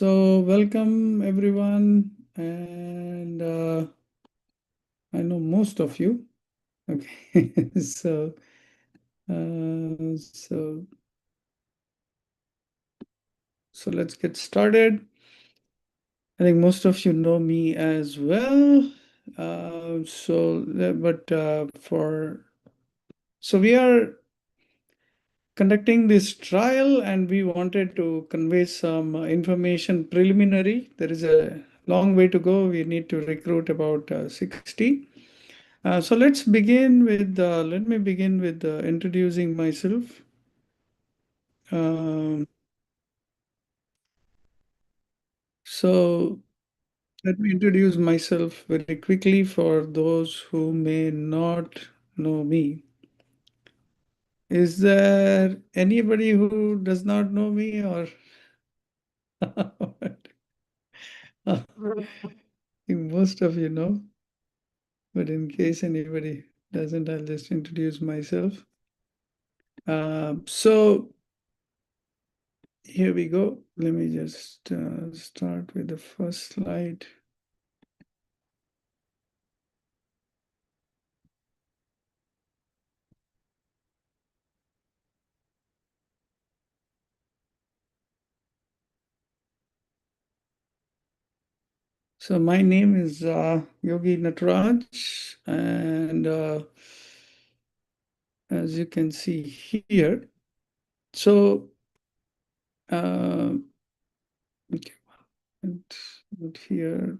Welcome everyone, and I know most of you. Okay, uh, so so let's get started. I think most of you know me as well. But for so we are conducting this trial, and we wanted to convey some information preliminary. There is a long way to go. We need to recruit about 60. Let me begin with introducing myself. Um, so let me introduce myself very quickly for those who may not know me. Is there anybody who does not know me or I think most of you know, but in case anybody doesn't, I'll just introduce myself. So here we go. Let me just start with the first slide. So my name is Yogi Nataraj, and as you can see here, so uh, okay, and here,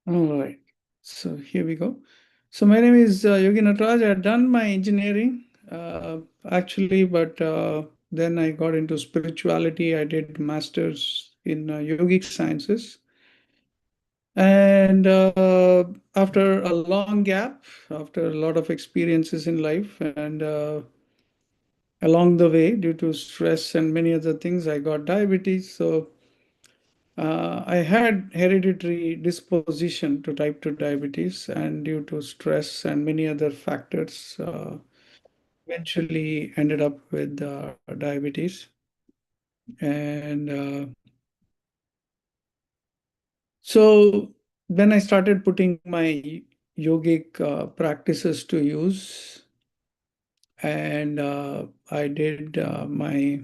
all right. So here we go. So my name is Yogi Nataraj. I had done my engineering actually, but then I got into spirituality. I did masters in yogic sciences. And after a long gap, after a lot of experiences in life, and along the way, due to stress and many other things, I got diabetes. So I had hereditary disposition to type 2 diabetes, and due to stress and many other factors, eventually ended up with diabetes. And so then I started putting my yogic practices to use, and I did my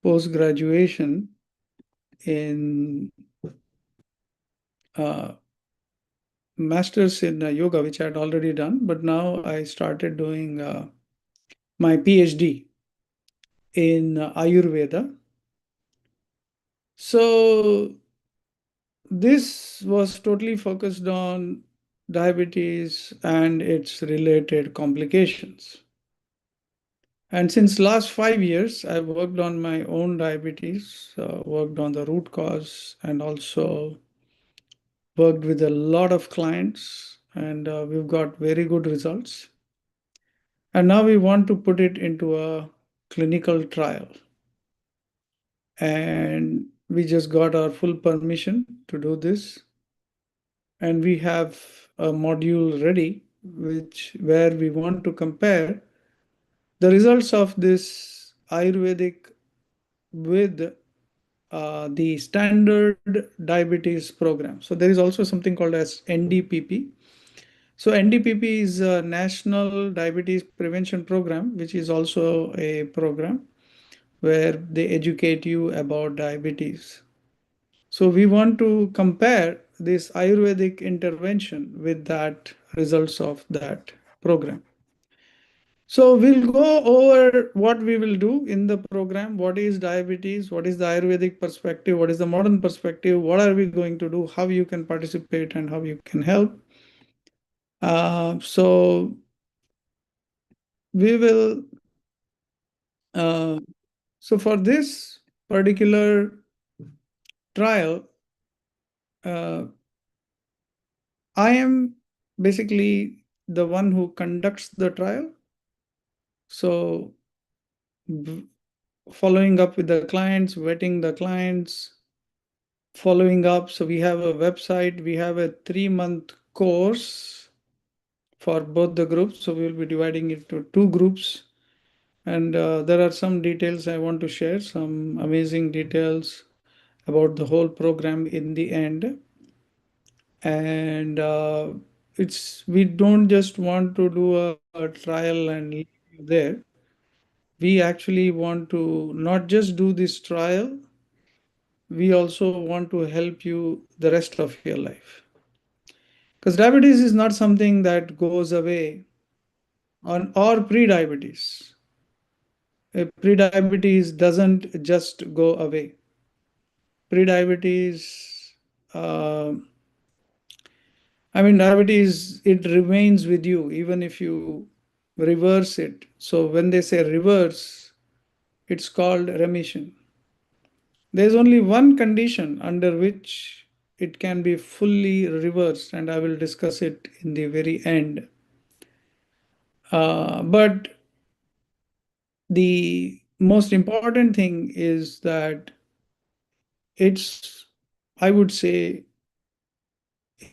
post graduation in uh, masters in yoga, which I had already done, but now I started doing my PhD in Ayurveda. So this was totally focused on diabetes and its related complications. And since last 5 years, I've worked on my own diabetes, worked on the root cause, and also worked with a lot of clients, and we've got very good results. And now we want to put it into a clinical trial. And we just got our full permission to do this. And we have a module ready, which where we want to compare the results of this Ayurvedic with the standard diabetes program. So there is also something called as NDPP. So NDPP is a National Diabetes Prevention Program, which is also a program where they educate you about diabetes. So we want to compare this Ayurvedic intervention with that results of that program. So we'll go over what we will do in the program. What is diabetes? What is the Ayurvedic perspective? What is the modern perspective? What are we going to do? How you can participate and how you can help. So we will. Uh, so for this particular trial, uh, I am basically the one who conducts the trial. So following up with the clients, vetting the clients, following up. So we have a website, we have a 3-month course for both the groups. So we'll be dividing it to two groups. And there are some details I want to share, some amazing details about the whole program in the end. And it's we don't just want to do a trial and leave you there. We actually want to not just do this trial, we also want to help you the rest of your life. Because diabetes is not something that goes away on or pre-diabetes. Pre-diabetes doesn't just go away. Pre-diabetes, uh, I mean, diabetes, it remains with you even if you reverse it. So when they say reverse, it's called remission. There's only one condition under which it can be fully reversed, and I will discuss it in the very end. But the most important thing is that it's, I would say,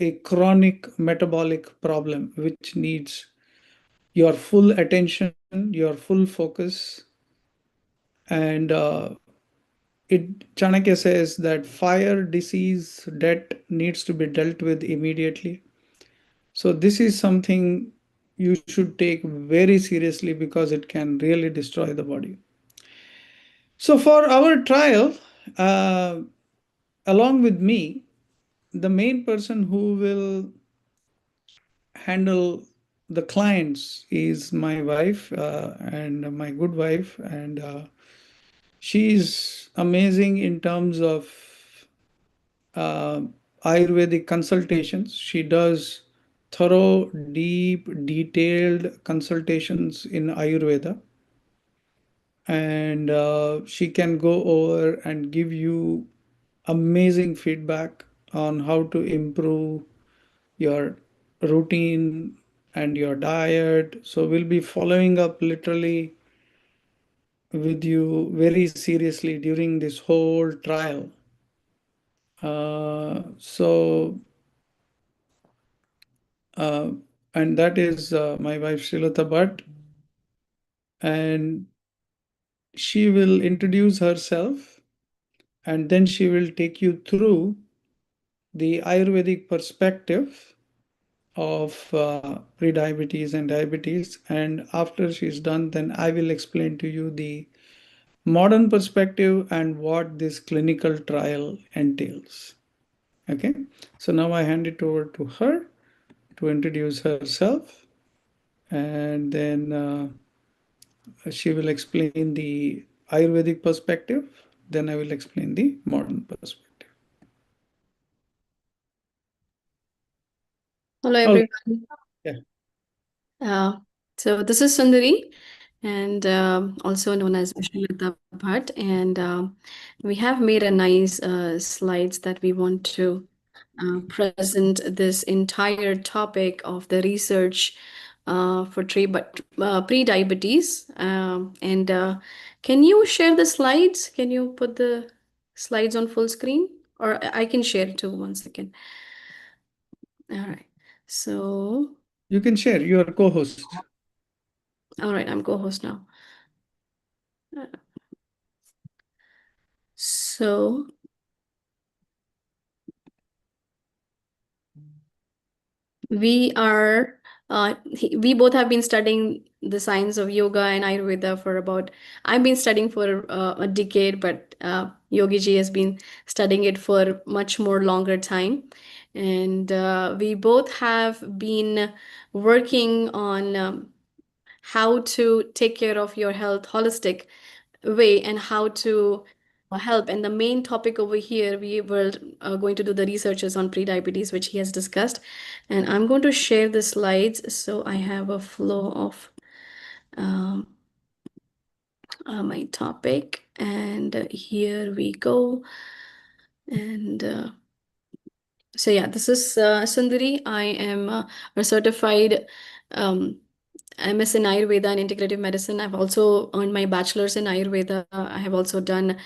a chronic metabolic problem which needs your full attention, your full focus. And Chanakya says that fire, disease, debt needs to be dealt with immediately. So this is something you should take very seriously because it can really destroy the body. So for our trial, uh, along with me, the main person who will handle the clients is my wife, and my good wife, and she's amazing in terms of uh, Ayurvedic consultations. She does thorough, deep, detailed consultations in Ayurveda. And she can go over and give you amazing feedback on how to improve your routine and your diet. So we'll be following up literally with you very seriously during this whole trial. So uh, and that is my wife Srilata Bhatt, and she will introduce herself, and then she will take you through the Ayurvedic perspective of prediabetes and diabetes. And after she's done, then I will explain to you the modern perspective and what this clinical trial entails. Okay, so now I hand it over to her to introduce herself, and then she will explain the Ayurvedic perspective. Then I will explain the modern perspective. Hello, Oh, everyone. yeah. Uh, so this is Sundari, and also known as Srilata Bhatt. And we have made a nice slides that we want to present this entire topic of the research for pre-diabetes. And can you share the slides? Can you put the slides on full screen? Or I can share it too, 1 second. All right. So, You can share. You are co-host. all right, I'm co-host now. So we are we both have been studying the science of yoga and Ayurveda for about I've been studying for a decade, but Yogi ji has been studying it for much more longer time. And we both have been working on how to take care of your health holistic way and how to help. And the main topic over here, we were going to do the researches on pre-diabetes, which he has discussed. And I'm going to share the slides so I have a flow of um, my topic. And here we go. And so yeah, this is Sundari. I am a certified MS in Ayurveda and Integrative Medicine. I've also earned my bachelor's in Ayurveda. I have also done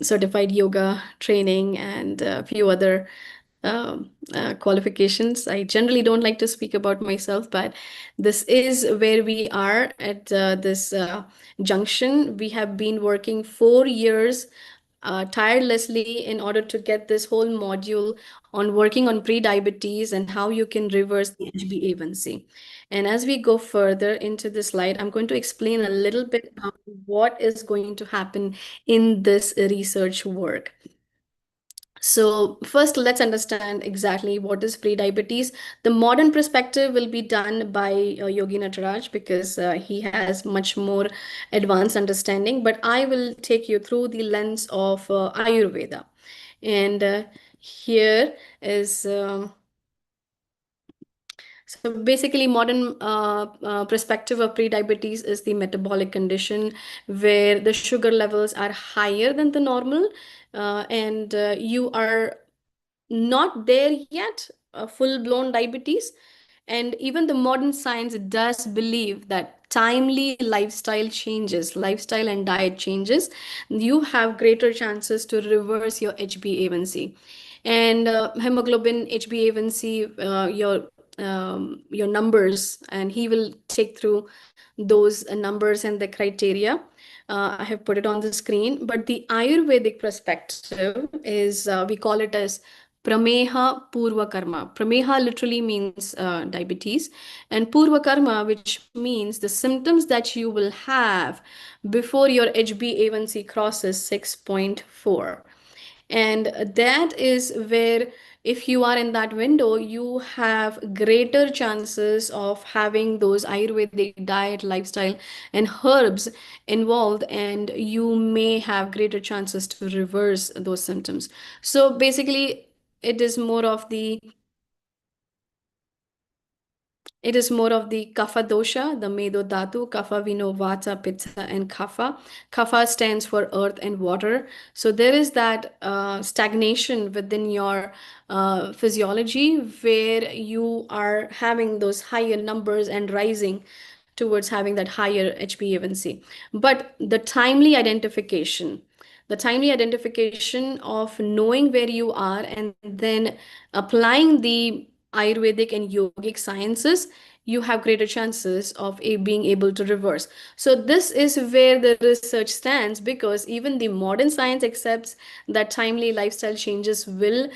certified yoga training and a few other qualifications. I generally don't like to speak about myself, but this is where we are at this junction. We have been working 4 years tirelessly in order to get this whole module on working on pre-diabetes and how you can reverse the HbA1c. And as we go further into the slide, I'm going to explain a little bit about what is going to happen in this research work. So first, let's understand exactly what is pre-diabetes. The modern perspective will be done by Yogi Nataraj because he has much more advanced understanding. But I will take you through the lens of Ayurveda. And here is so basically, modern perspective of pre-diabetes is the metabolic condition where the sugar levels are higher than the normal, and you are not there yet, full-blown diabetes. And even the modern science does believe that timely lifestyle and diet changes, you have greater chances to reverse your HbA1c. And hemoglobin, HbA1c, your numbers, and he will take through those numbers and the criteria. I have put it on the screen. But the Ayurvedic perspective is we call it as Prameha Purva Karma. Prameha literally means diabetes, and Purva Karma, which means the symptoms that you will have before your HbA1c crosses 6.4. And that is where, if you are in that window, you have greater chances of having those Ayurvedic diet, lifestyle, and herbs involved, and you may have greater chances to reverse those symptoms. So basically, it is more of the it is more of the kapha dosha, the medo dhatu, kapha, vino, vata, pitta, and kapha. Kapha stands for earth and water. So there is that stagnation within your physiology where you are having those higher numbers and rising towards having that higher HbA1c. But the timely identification of knowing where you are and then applying the Ayurvedic and yogic sciences, you have greater chances of being able to reverse. So this is where the research stands, because even the modern science accepts that timely lifestyle changes will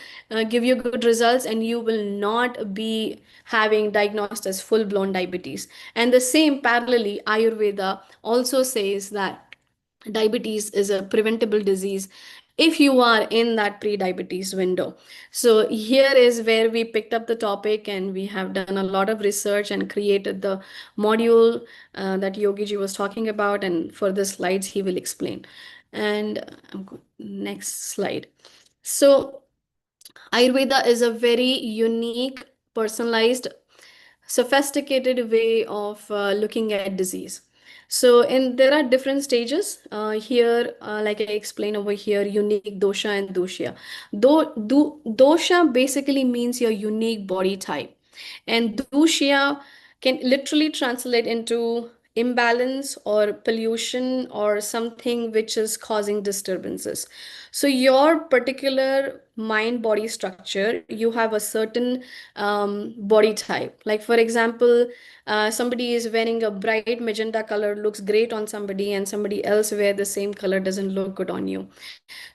give you good results, and you will not be having diagnosed as full-blown diabetes. And the same parallelly, Ayurveda also says that diabetes is a preventable disease if you are in that pre-diabetes window. So here is where we picked up the topic, and we have done a lot of research and created the module that Yogiji was talking about, and for the slides he will explain. And next slide. So Ayurveda is a very unique, personalized, sophisticated way of looking at disease. So, and there are different stages here, like I explained over here, unique dosha and dosha. Dosha basically means your unique body type, and dosha can literally translate into imbalance or pollution or something which is causing disturbances. So your particular mind body structure, you have a certain body type. Like for example, somebody is wearing a bright magenta color, looks great on somebody, and somebody else wear the same color, doesn't look good on you.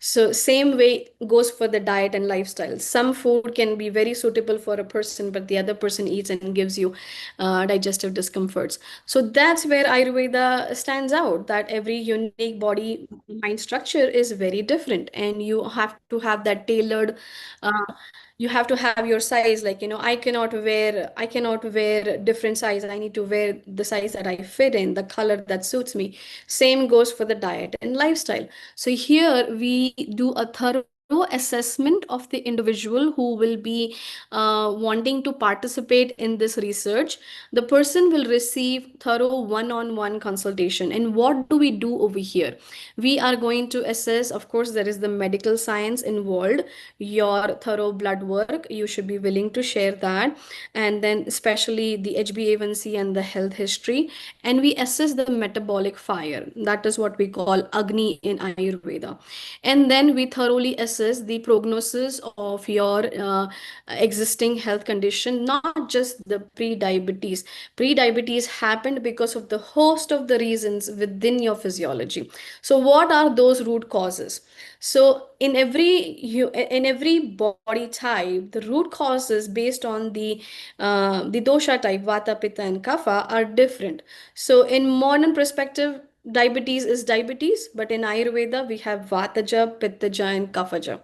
So same way goes for the diet and lifestyle. Some food can be very suitable for a person, but the other person eats and gives you digestive discomforts. So that's where Ayurveda stands out, that every unique body mind structure is very different, and you have to have that tailored uh, you have to have your size. Like, I cannot wear different size. I need to wear the size that I fit in, the color that suits me. Same goes for the diet and lifestyle. So here we do a thorough assessment of the individual who will be wanting to participate in this research. The person will receive thorough one-on-one consultation. And what do we do over here? We are going to assess, of course, there is the medical science involved, your thorough blood work. You should be willing to share that. And then, especially the HbA1c and the health history. And we assess the metabolic fire. That is what we call Agni in Ayurveda. And then we thoroughly assess assess the prognosis of your existing health condition, not just the pre-diabetes. Pre-diabetes happened because of the host of the reasons within your physiology. So what are those root causes? So in every body type, the root causes based on the dosha type, vata, pitta, and kapha, are different. So in modern perspective, diabetes is diabetes, but in Ayurveda we have vataja, pittaja, and kaphaja,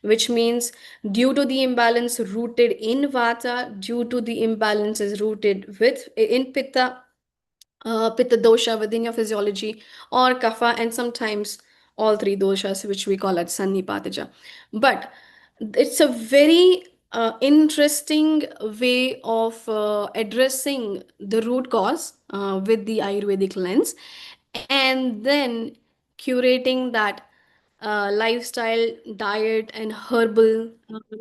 which means due to the imbalance rooted in vata, due to the imbalance is rooted with in pitta, pitta dosha within your physiology, or kapha, and sometimes all three doshas, which we call as sannipataja. But it's a very interesting way of addressing the root cause with the Ayurvedic lens, and then curating that lifestyle, diet, and herbal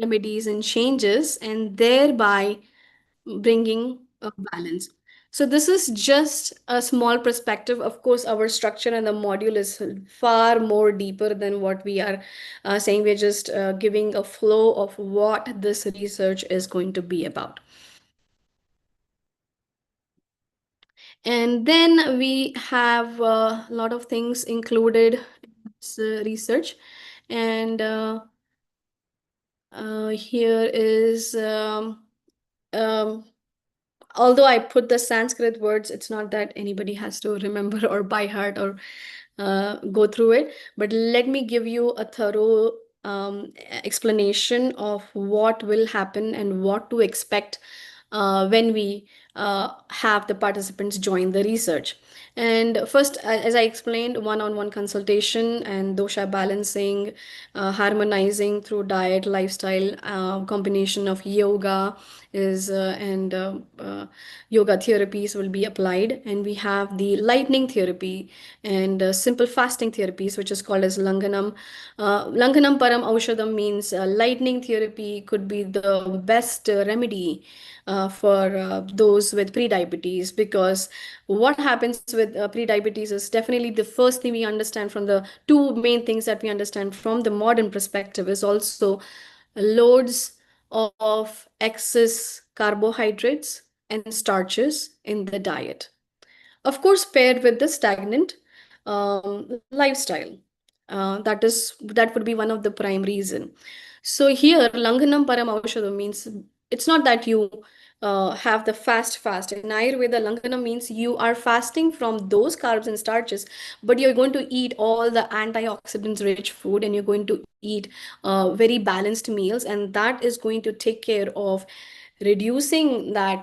remedies and changes, and thereby bringing a balance. So this is just a small perspective. Of course, our structure and the module is far more deeper than what we are saying. We're just giving a flow of what this research is going to be about. And then we have a lot of things included in this research. And here is um, although I put the Sanskrit words, it's not that anybody has to remember or by heart or go through it. But let me give you a thorough explanation of what will happen and what to expect when we have the participants join the research. And first, as I explained, one-on-one consultation and dosha balancing, harmonizing through diet, lifestyle, combination of yoga is and yoga therapies will be applied. And we have the lightning therapy and simple fasting therapies, which is called as langanam. Langanam param aushadam means lightning therapy could be the best remedy for those with pre-diabetes, because what happens with pre-diabetes is definitely the first thing we understand from the two main things that we understand from the modern perspective is also loads of excess carbohydrates and starches in the diet, of course paired with the stagnant lifestyle. That would be one of the prime reason. So here langanam param aushadam means it's not that you have the fast. In Ayurveda, langanam means you are fasting from those carbs and starches, but you're going to eat all the antioxidants rich food, and you're going to eat very balanced meals, and that is going to take care of reducing that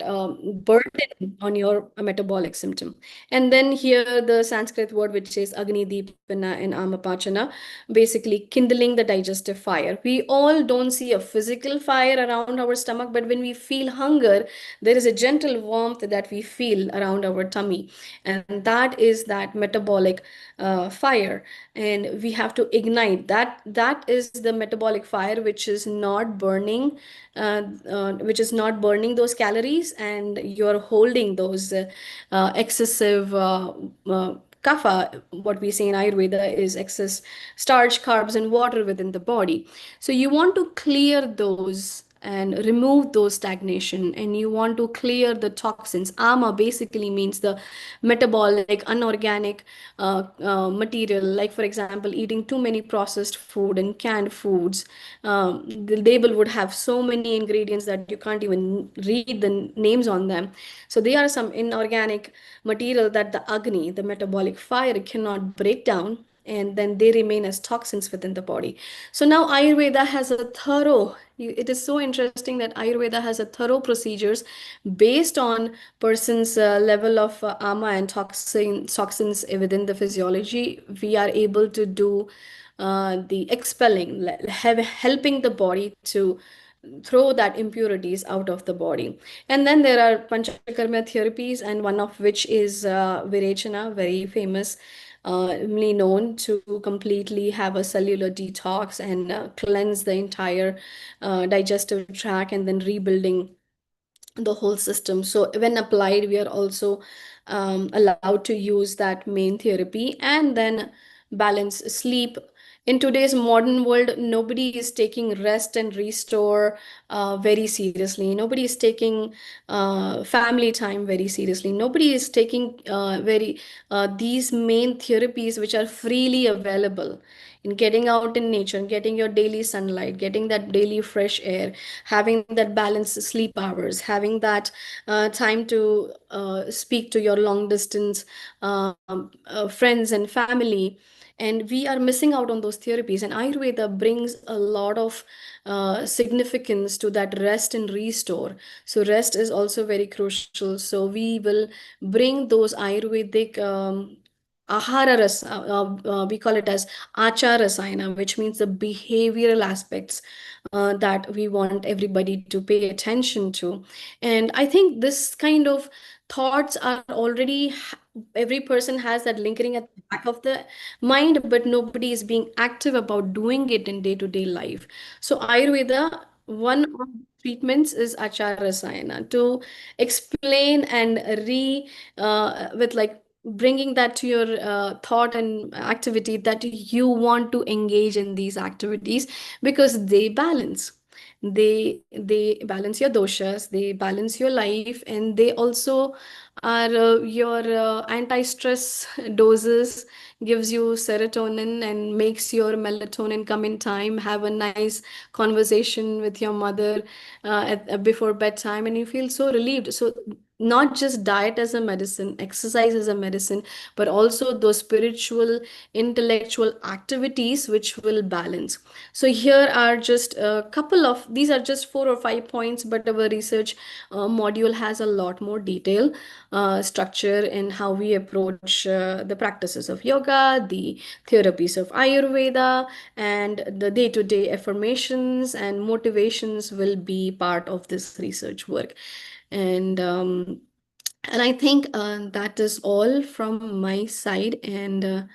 burden on your metabolic symptom. And then here the Sanskrit word which is Agni Deepana and Amapachana, basically kindling the digestive fire. We all don't see a physical fire around our stomach, but when we feel hunger, there is a gentle warmth that we feel around our tummy, and that is that metabolic fire. And we have to ignite that. That is the metabolic fire which is not burning those calories, and you're holding those excessive kapha. What we say in Ayurveda is excess starch, carbs, and water within the body. So you want to clear those and remove those stagnation, and you want to clear the toxins. Ama basically means the metabolic unorganic material, like for example eating too many processed food and canned foods. The label would have so many ingredients that you can't even read the names on them. So they are some inorganic material that the agni, the metabolic fire, cannot break down, and then they remain as toxins within the body. So now Ayurveda has a thorough, it is so interesting that Ayurveda has a thorough procedures based on person's level of ama and toxins within the physiology. We are able to do the expelling, helping the body to throw that impurities out of the body. And then there are panchakarma therapies, and one of which is virechana, very famous, known to completely have a cellular detox and cleanse the entire digestive tract, and then rebuilding the whole system. So when applied, we are also allowed to use that main therapy, and then balance sleep in today's modern world, nobody is taking rest and restore very seriously. Nobody is taking family time very seriously. Nobody is taking very these main therapies which are freely available in getting out in nature, getting your daily sunlight, getting that daily fresh air, having that balanced sleep hours, having that time to speak to your long distance friends and family. And we are missing out on those therapies, and ayurveda brings a lot of significance to that rest and restore. So rest is also very crucial, so we will bring those ayurvedic ahara rasa, we call it as achara rasayana, which means the behavioral aspects that we want everybody to pay attention to. And I think this kind of thoughts are already, every person has that lingering at the back of the mind, but nobody is being active about doing it in day to day life. So Ayurveda, one of the treatments is Achara Rasayana, to explain and with like bringing that to your thought and activity that you want to engage in these activities, because they balance, they balance your doshas, they balance your life, and they also are your anti-stress doses, gives you serotonin and makes your melatonin come in time, have a nice conversation with your mother before bedtime, and you feel so relieved. So not just diet as a medicine, exercise as a medicine, but also those spiritual, intellectual activities which will balance. So here are just a couple of, these are just 4 or 5 points, but our research module has a lot more detail structure in how we approach the practices of yoga, the therapies of Ayurveda, and the day-to-day affirmations and motivations will be part of this research work. And and I think that is all from my side. And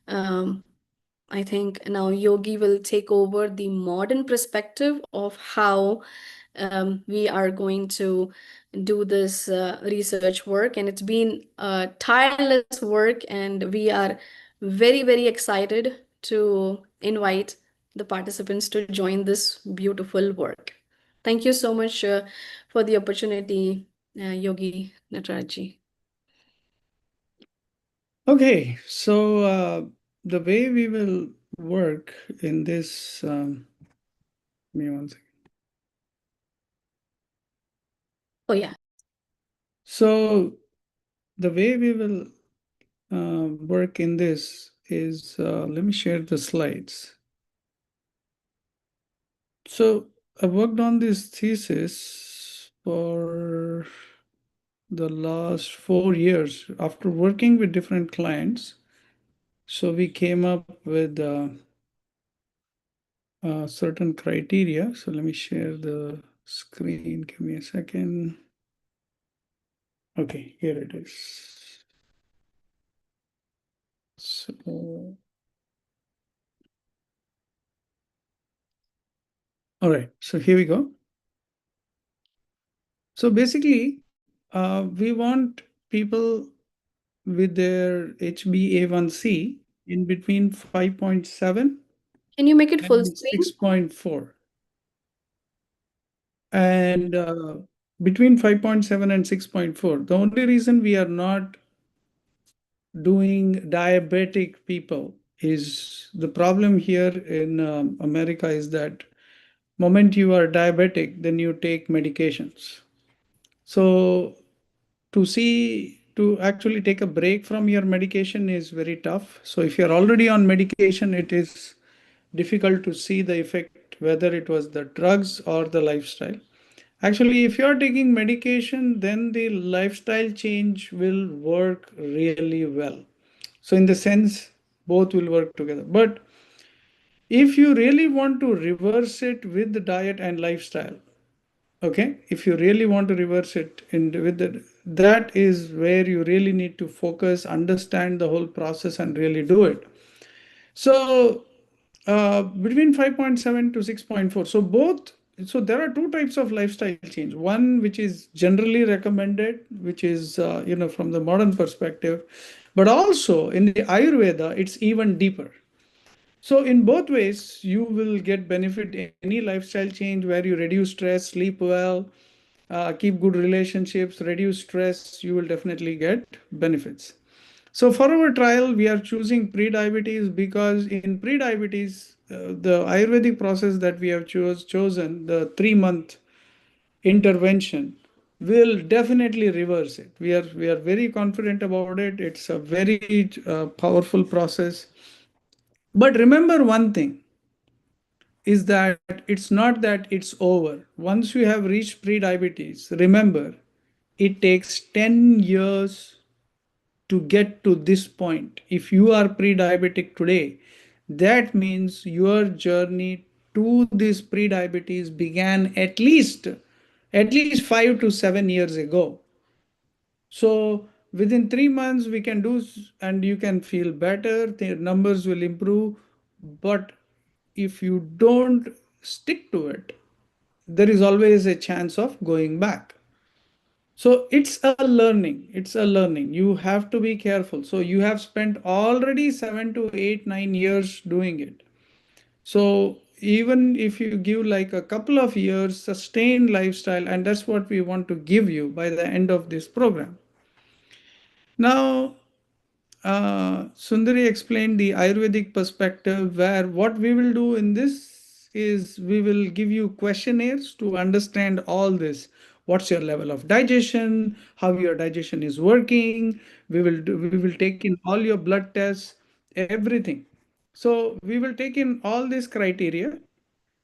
um, I think now Yogi will take over the modern perspective of how we are going to do this research work. And it's been tireless work, and we are very, very excited to invite the participants to join this beautiful work. Thank you so much for the opportunity, Yogi Nataraji. Okay, so the way we will work in this, give me one second. Oh, yeah. So the way we will work in this is, let me share the slides. So I worked on this thesis for the last 4 years after working with different clients. So we came up with certain criteria. So let me share the screen. Give me a second. Okay, here it is. So, all right, so here we go. So basically, we want people with their HbA1c in between 5.7 Can you make it full and screen? 6.4. And between 5.7 and 6.4. The only reason we are not doing diabetic people is the problem here in America is that moment you are diabetic, then you take medications. So to actually take a break from your medication is very tough. So if you're already on medication, it is difficult to see the effect, whether it was the drugs or the lifestyle. Actually, if you're taking medication, then the lifestyle change will work really well. So in the sense, both will work together. But if you really want to reverse it with the diet and lifestyle, okay, if you really want to reverse it with that is where you really need to focus, understand the whole process, and really do it. So between 5.7 to 6.4. So both. So there are two types of lifestyle change. One which is generally recommended, which is from the modern perspective, but also in the Ayurveda, it's even deeper. So in both ways, you will get benefit any lifestyle change where you reduce stress, sleep well, keep good relationships, reduce stress, you will definitely get benefits. So for our trial, we are choosing pre-diabetes because in pre-diabetes, the Ayurvedic process that we have chosen, the 3 month intervention, will definitely reverse it. We are very confident about it. It's a very powerful process. But remember one thing is that it's not that it's over. Once you have reached pre-diabetes, remember it takes 10 years to get to this point. If you are pre-diabetic today, that means your journey to this pre-diabetes began at least 5 to 7 years ago. So within 3 months we can do and you can feel better, the numbers will improve. But if you don't stick to it, there is always a chance of going back. So it's a learning, you have to be careful. So you have spent already 7 to 8 9 years doing it. So even if you give like a couple of years sustained lifestyle, and that's what we want to give you by the end of this program. Now Sundari explained the Ayurvedic perspective, where what we will do in this is we will give you questionnaires to understand all this. What's your level of digestion? How your digestion is working? We will take in all your blood tests, everything. So we will take in all these criteria,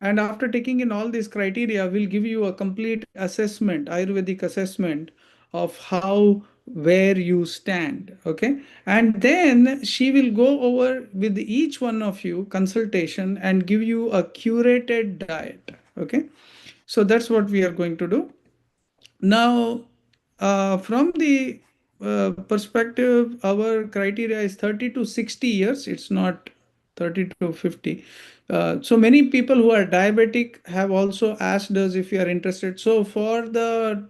and after taking in all these criteria, we'll give you a complete assessment, Ayurvedic assessment of how where you stand. Okay. And then she will go over with each one of you consultation and give you a curated diet. Okay. So that's what we are going to do. Now, from the perspective, our criteria is 30 to 60 years. It's not 30 to 50. So many people who are diabetic have also asked us if we are interested. So for the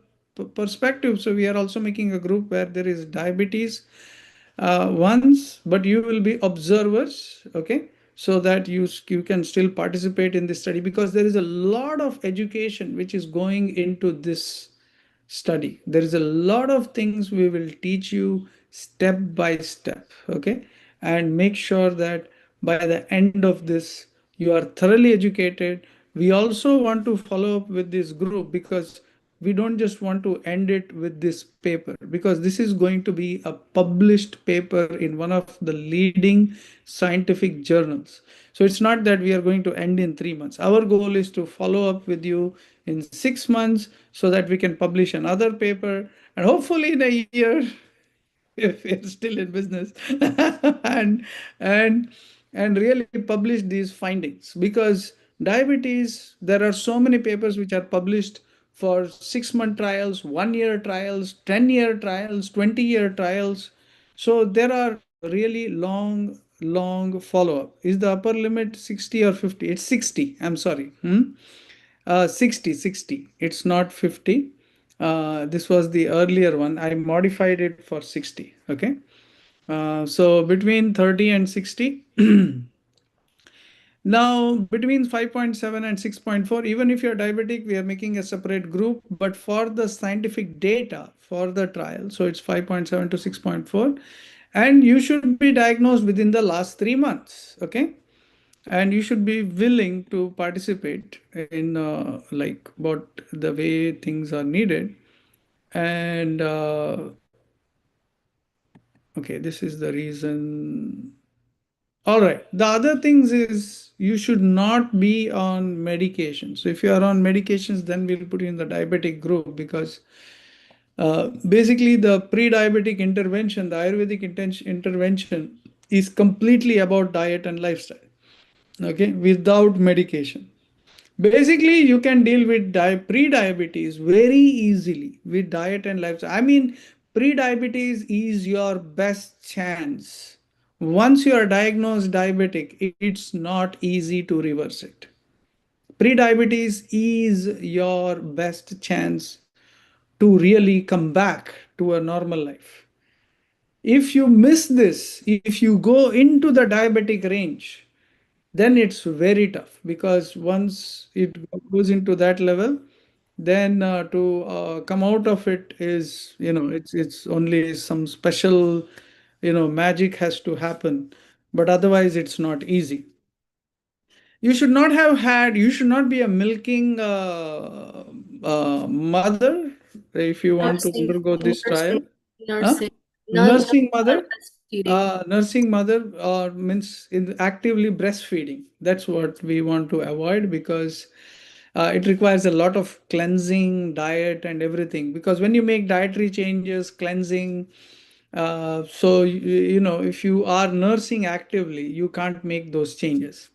perspective, so we are also making a group where there is diabetes once, but you will be observers, okay, so that you can still participate in this study, because there is a lot of education which is going into this study. There is a lot of things we will teach you step by step, okay, and make sure that by the end of this you are thoroughly educated. We also want to follow up with this group because we don't just want to end it with this paper, because this is going to be a published paper in one of the leading scientific journals. So it's not that we are going to end in 3 months. Our goal is to follow up with you in 6 months so that we can publish another paper, and hopefully in a year if we're still in business, and and and really publish these findings. Because diabetes, there are so many papers which are published for 6 month trials, 1 year trials, 10-year trials, 20-year trials. So there are really long follow up. Is the upper limit 60 or 50? It's 60, I'm sorry. 60. It's not 50. This was the earlier one. I modified it for 60. Okay. So between 30 and 60. Now, between 5.7 and 6.4, even if you're diabetic, we are making a separate group. But for the scientific data for the trial, so it's 5.7 to 6.4. And you should be diagnosed within the last 3 months. Okay. And you should be willing to participate in like what the way things are needed. And okay, this is the reason. All right. The other things is you should not be on medication. So if you are on medications, then we'll put you in the diabetic group, because basically the pre-diabetic intervention, the Ayurvedic intervention is completely about diet and lifestyle. Okay, without medication. Basically, you can deal with pre-diabetes very easily with diet and lifestyle. I mean, pre-diabetes is your best chance. Once you are diagnosed diabetic, it's not easy to reverse it. Pre-diabetes is your best chance to really come back to a normal life. If you miss this, if you go into the diabetic range, then it's very tough, because once it goes into that level, then to come out of it is, it's only some special, magic has to happen, but otherwise it's not easy. You should not be a milking mother if you want to Nursing, undergo this trial. nursing, Huh? nursing, Nursing mother, breastfeeding. means actively breastfeeding. That's what we want to avoid, because it requires a lot of cleansing, diet, and everything. Because when you make dietary changes, cleansing, so if you are nursing actively, you can't make those changes.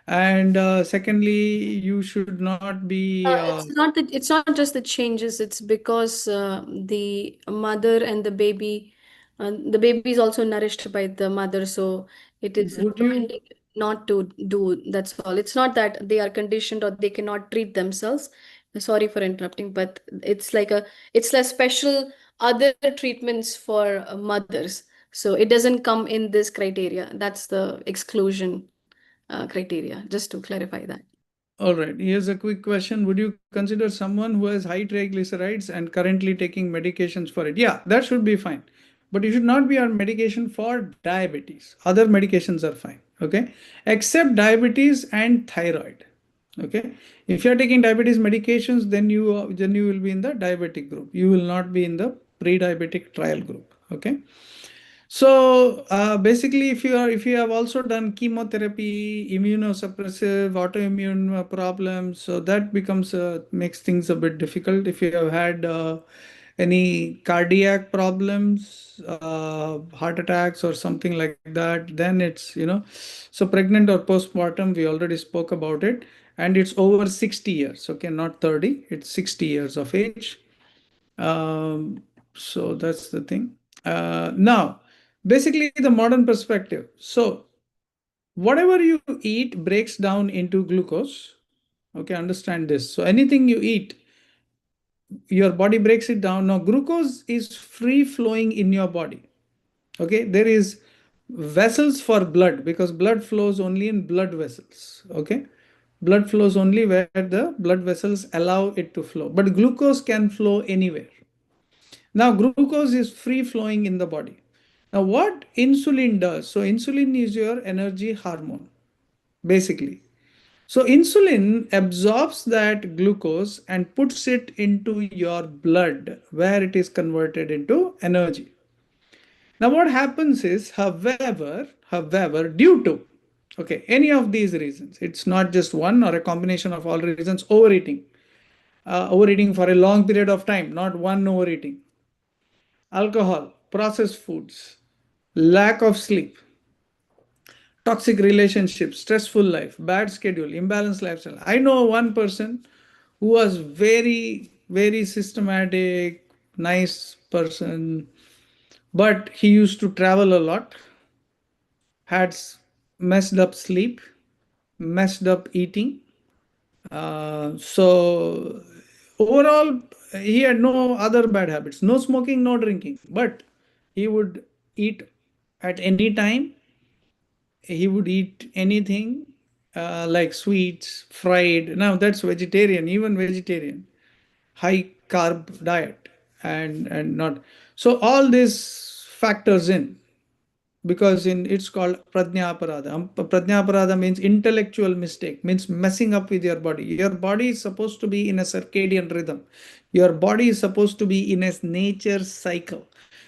And secondly, you should not be. It's not just the changes, it's because the mother and the baby is also nourished by the mother, so it is Would you recommended not to do. That's all. It's not that they are conditioned or they cannot treat themselves. Sorry for interrupting, but it's like special other treatments for mothers. So it doesn't come in this criteria. That's the exclusion criteria, just to clarify that. All right, here's a quick question. Would you consider someone who has high triglycerides and currently taking medications for it? Yeah, that should be fine. But you should not be on medication for diabetes. Other medications are fine, okay? Except diabetes and thyroid. Okay. If you're taking diabetes medications, then you will be in the diabetic group. You will not be in the pre-diabetic trial group. Okay. So basically, if you have also done chemotherapy, immunosuppressive, autoimmune problems, so that becomes makes things a bit difficult. If you have had any cardiac problems, heart attacks or something like that, then it's. So pregnant or postpartum, we already spoke about it, and it's over 60 years. Okay, not 30. It's 60 years of age. Um, so that's the thing. Now, basically, the modern perspective. So, whatever you eat breaks down into glucose. Okay, understand this. So, anything you eat, your body breaks it down. Now, glucose is free flowing in your body. Okay, there is vessels for blood, because blood flows only in blood vessels. Okay, blood flows only where the blood vessels allow it to flow, but glucose can flow anywhere. Now, glucose is free flowing in the body. Now, what insulin does? So, insulin is your energy hormone, basically. So, insulin absorbs that glucose and puts it into your blood, where it is converted into energy. Now, what happens is, however, due to any of these reasons, it's not just one or a combination of all reasons, overeating for a long period of time, not one overeating, alcohol, processed foods, lack of sleep, toxic relationships, stressful life, bad schedule, imbalanced lifestyle. I know one person who was very, very systematic, nice person, but he used to travel a lot, had messed up sleep, messed up eating. So overall, he had no other bad habits, no smoking, no drinking, but he would eat at any time. He would eat anything like sweets, fried. Now that's vegetarian, even vegetarian, high carb diet, and not. So all this factors in, because in it's called pradnyaparada. Pradnyaparada means intellectual mistake, means messing up with your body. Your body is supposed to be in a circadian rhythm. Your body is supposed to be in a nature cycle.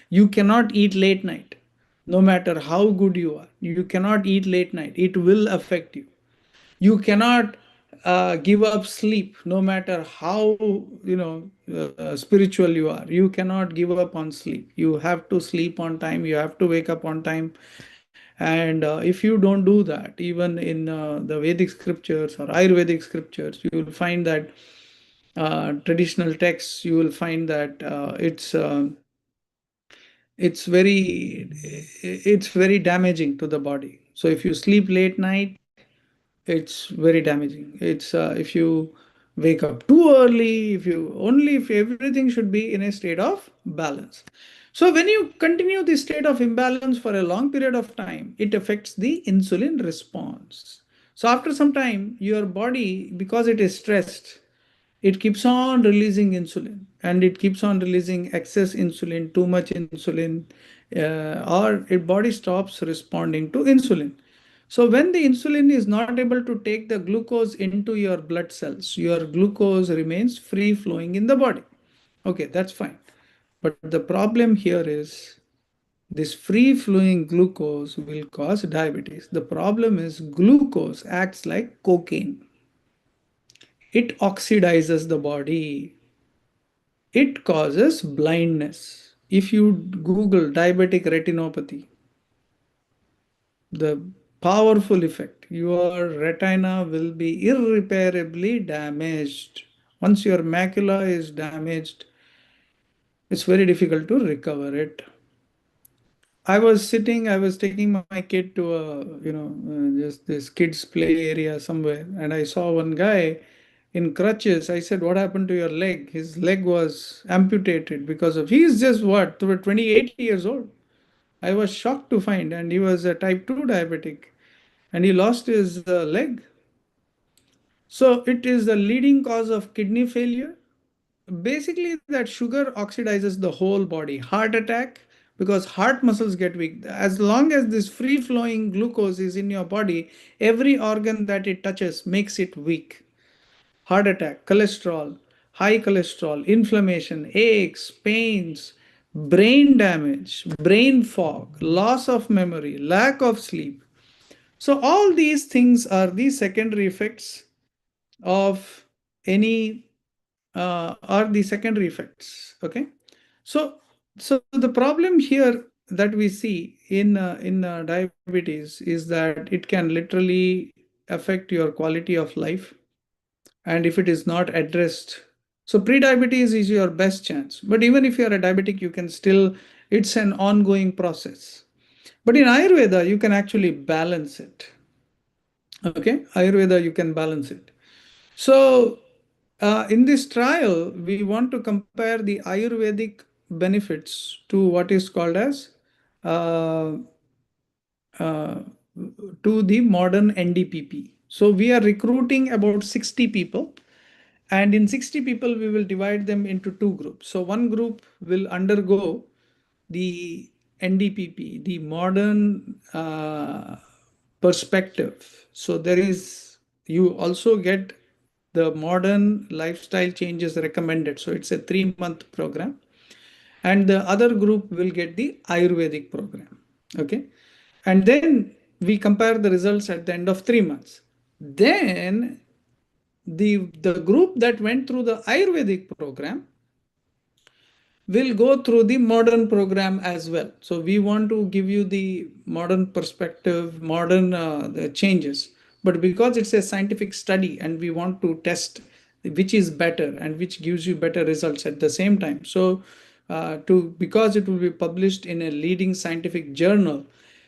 You cannot eat late night, no matter how good you are. You cannot eat late night. It will affect you. You cannot give up sleep, no matter how spiritual you are. You cannot give up on sleep. You have to sleep on time. You have to wake up on time. And if you don't do that, even in the Vedic scriptures or Ayurvedic scriptures, you will find that traditional texts, you will find that it's very damaging to the body. So if you sleep late night, it's very damaging. It's if you wake up too early, if everything should be in a state of balance. So when you continue this state of imbalance for a long period of time, it affects the insulin response. So after some time, your body, because it is stressed, it keeps on releasing insulin, and it keeps on releasing excess insulin, too much insulin, or your body stops responding to insulin. So when the insulin is not able to take the glucose into your blood cells, your glucose remains free flowing in the body. Okay, that's fine. But the problem here is this free flowing glucose will cause diabetes. The problem is glucose acts like cocaine. It oxidizes the body. It causes blindness. If you Google diabetic retinopathy, the powerful effect, your retina will be irreparably damaged. Once your macula is damaged, it's very difficult to recover it. I was taking my kid to just this kids play area somewhere, and I saw one guy in crutches. I said, "What happened to your leg?" His leg was amputated because of, he's just what, 28 years old. I was shocked to find, and he was a type 2 diabetic, and he lost his leg. So it is the leading cause of kidney failure. Basically, that sugar oxidizes the whole body. Heart attack, because heart muscles get weak. As long as this free flowing glucose is in your body, every organ that it touches makes it weak. Heart attack, cholesterol, high cholesterol, inflammation, aches, pains, brain damage, brain fog, loss of memory, lack of sleep. So all these things are the secondary effects of any are the secondary effects. Okay, so the problem here that we see in diabetes is that it can literally affect your quality of life, and if it is not addressed, so pre-diabetes is your best chance. But even if you are a diabetic, you can still, it's an ongoing process. But in Ayurveda, you can actually balance it. Okay, Ayurveda, you can balance it. So, in this trial, we want to compare the Ayurvedic benefits to what is called as uh, uh, to the modern NDPP. So, we are recruiting about 60 people, and in 60 people, we will divide them into two groups. So, one group will undergo the NDPP, the modern perspective. So there is, you also get the modern lifestyle changes recommended. So it's a 3 month program. And the other group will get the Ayurvedic program. Okay. And then we compare the results at the end of 3 months. Then the group that went through the Ayurvedic program will go through the modern program as well. So we want to give you the modern perspective, modern the changes. But because it's a scientific study and we want to test which is better and which gives you better results at the same time. So to because it will be published in a leading scientific journal.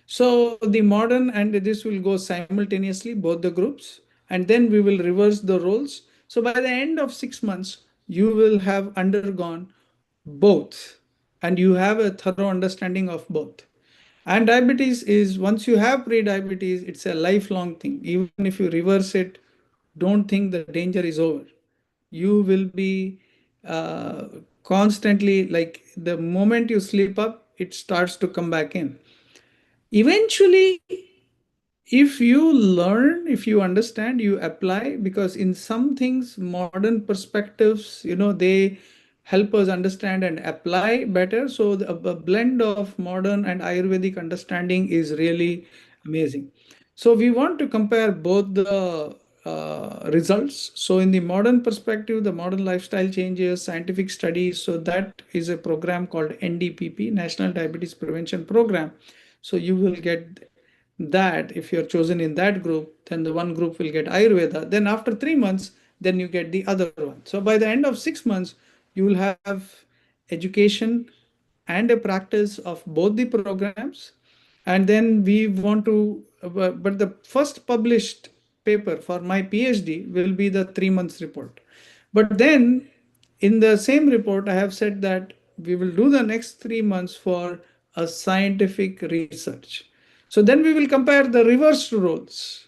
So the modern and this will go simultaneously, both the groups, and then we will reverse the roles. So by the end of 6 months, you will have undergone both, and you have a thorough understanding of both. And diabetes is, once you have pre-diabetes, it's a lifelong thing. Even if you reverse it, don't think the danger is over. You will be uh, constantly, like the moment you slip up, it starts to come back in. Eventually, if you learn, if you understand, you apply, because in some things modern perspectives, they help us understand and apply better. So a blend of modern and Ayurvedic understanding is really amazing. So we want to compare both the results. So in the modern perspective, the modern lifestyle changes, scientific studies, so that is a program called NDPP, National Diabetes Prevention Program. So you will get that. If you're chosen in that group, then the one group will get Ayurveda. Then after 3 months, then you get the other one. So by the end of 6 months, you will have education and a practice of both the programs. And then we want to, but the first published paper for my PhD will be the 3 months report. But then in the same report, I have said that we will do the next 3 months for a scientific research. So then we will compare the reversed roles.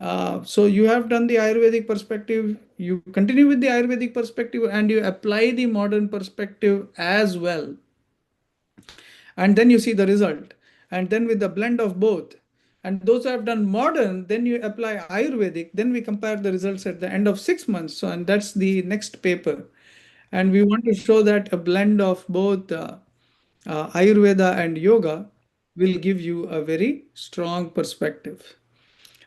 So you have done the Ayurvedic perspective, you continue with the Ayurvedic perspective, and you apply the modern perspective as well, and then you see the result. And then with the blend of both, and those who have done modern, then you apply Ayurvedic, then we compare the results at the end of 6 months. So, and that's the next paper. And we want to show that a blend of both Ayurveda and yoga will give you a very strong perspective.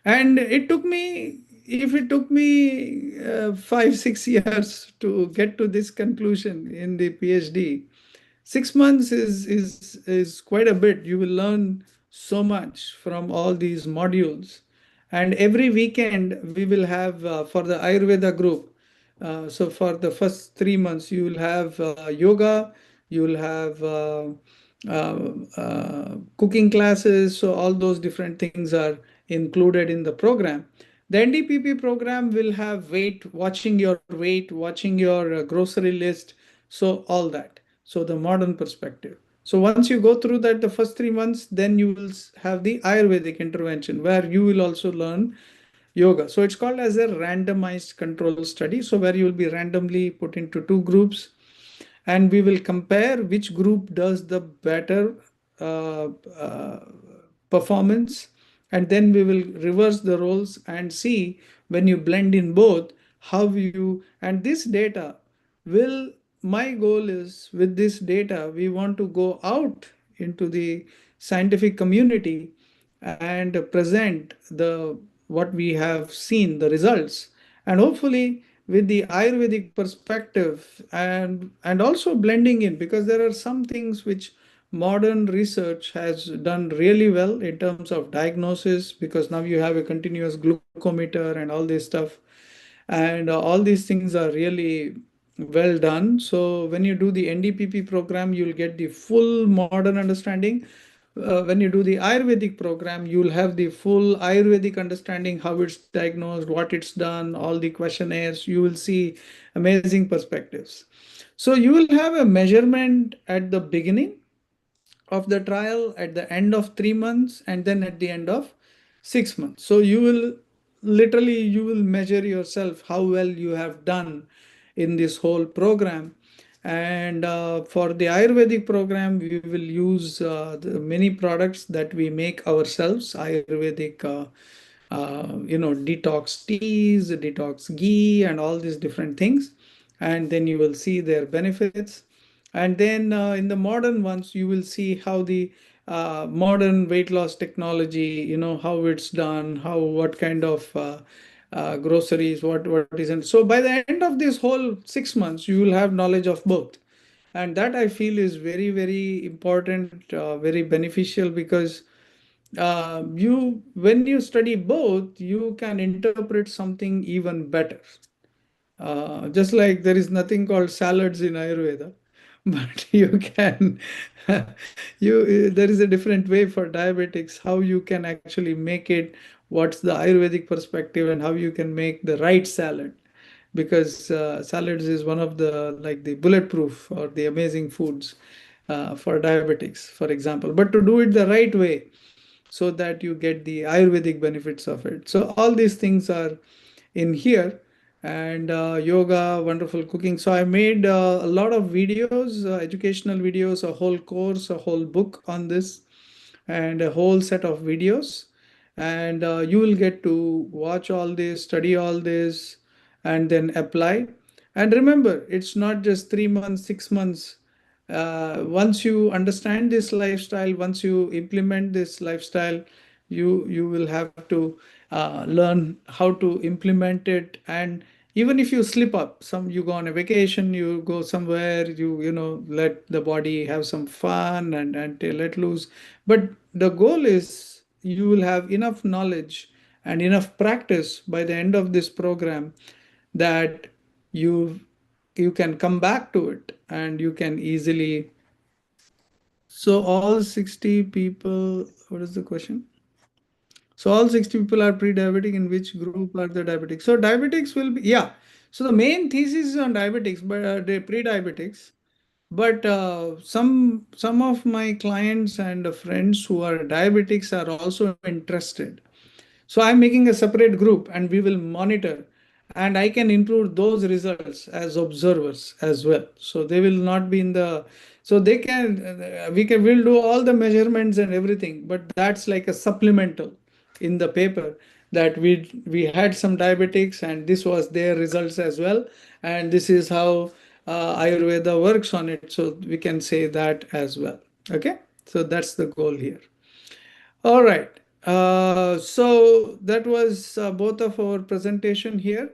And it took me, if it took me 5 6 years to get to this conclusion in the PhD, 6 months is quite a bit. You will learn so much from all these modules. And every weekend we will have for the Ayurveda group. So for the first 3 months, you will have yoga, you will have cooking classes. So all those different things are included in the program. The NDPP program will have weight, watching your grocery list, so all that. So the modern perspective. So once you go through that, the first 3 months, then you will have the Ayurvedic intervention where you will also learn yoga. So it's called as a randomized control study. So where you will be randomly put into two groups, and we will compare which group does the better uh, uh, performance, and then we will reverse the roles and see when you blend in both how you, and this data will, my goal is with this data we want to go out into the scientific community and present the what we have seen, the results, and hopefully with the Ayurvedic perspective, and also blending in, because there are some things which modern research has done really well in terms of diagnosis, because now you have a continuous glucometer and all this stuff, and all these things are really well done. So when you do the NDPP program, you'll get the full modern understanding. When you do the Ayurvedic program, you'll have the full Ayurvedic understanding, how it's diagnosed, what it's done, all the questionnaires. You will see amazing perspectives. So you will have a measurement at the beginning of the trial, at the end of 3 months, and then at the end of 6 months. So you will literally, you will measure yourself how well you have done in this whole program. And for the Ayurvedic program, we will use the many products that we make ourselves, Ayurvedic detox teas, detox ghee, and all these different things. And then you will see their benefits. And then in the modern ones, you will see how the modern weight loss technology, how it's done, how, what kind of groceries, what isn't. So by the end of this whole 6 months, you will have knowledge of both. And that I feel is very, very important, very beneficial, because when you study both, you can interpret something even better. Just like there is nothing called salads in Ayurveda, but you can, there is a different way for diabetics, how you can actually make it, what's the Ayurvedic perspective, and how you can make the right salad. Because salads is one of the, like, the bulletproof or the amazing foods for diabetics, for example. But to do it the right way, so that you get the Ayurvedic benefits of it. So all these things are in here. And yoga, wonderful cooking. So I made a lot of videos, educational videos, a whole course, a whole book on this, and a whole set of videos. And you will get to watch all this, study all this, and then apply. And remember, it's not just 3 months, 6 months. Once you understand this lifestyle, once you implement this lifestyle, you will have to learn how to implement it. And even if you slip up, some, you go on a vacation, you go somewhere, let the body have some fun, and let loose. But the goal is you will have enough knowledge and enough practice by the end of this program, that you you can come back to it, and you can easily. So all 60 people, what is the question? So all 60 people are pre-diabetic. In which group are the diabetics? So diabetics will be, yeah. So the main thesis is on diabetics, but the pre-diabetics. But some of my clients and friends who are diabetics are also interested. So I'm making a separate group and we will monitor, and I can include those results as observers as well. So they will not be in the, so they can, we'll do all the measurements and everything, but that's like a supplemental in the paper, that we had some diabetics and this was their results as well, and this is how Ayurveda works on it. So we can say that as well. Okay, so that's the goal here. All right. So that was both of our presentation here.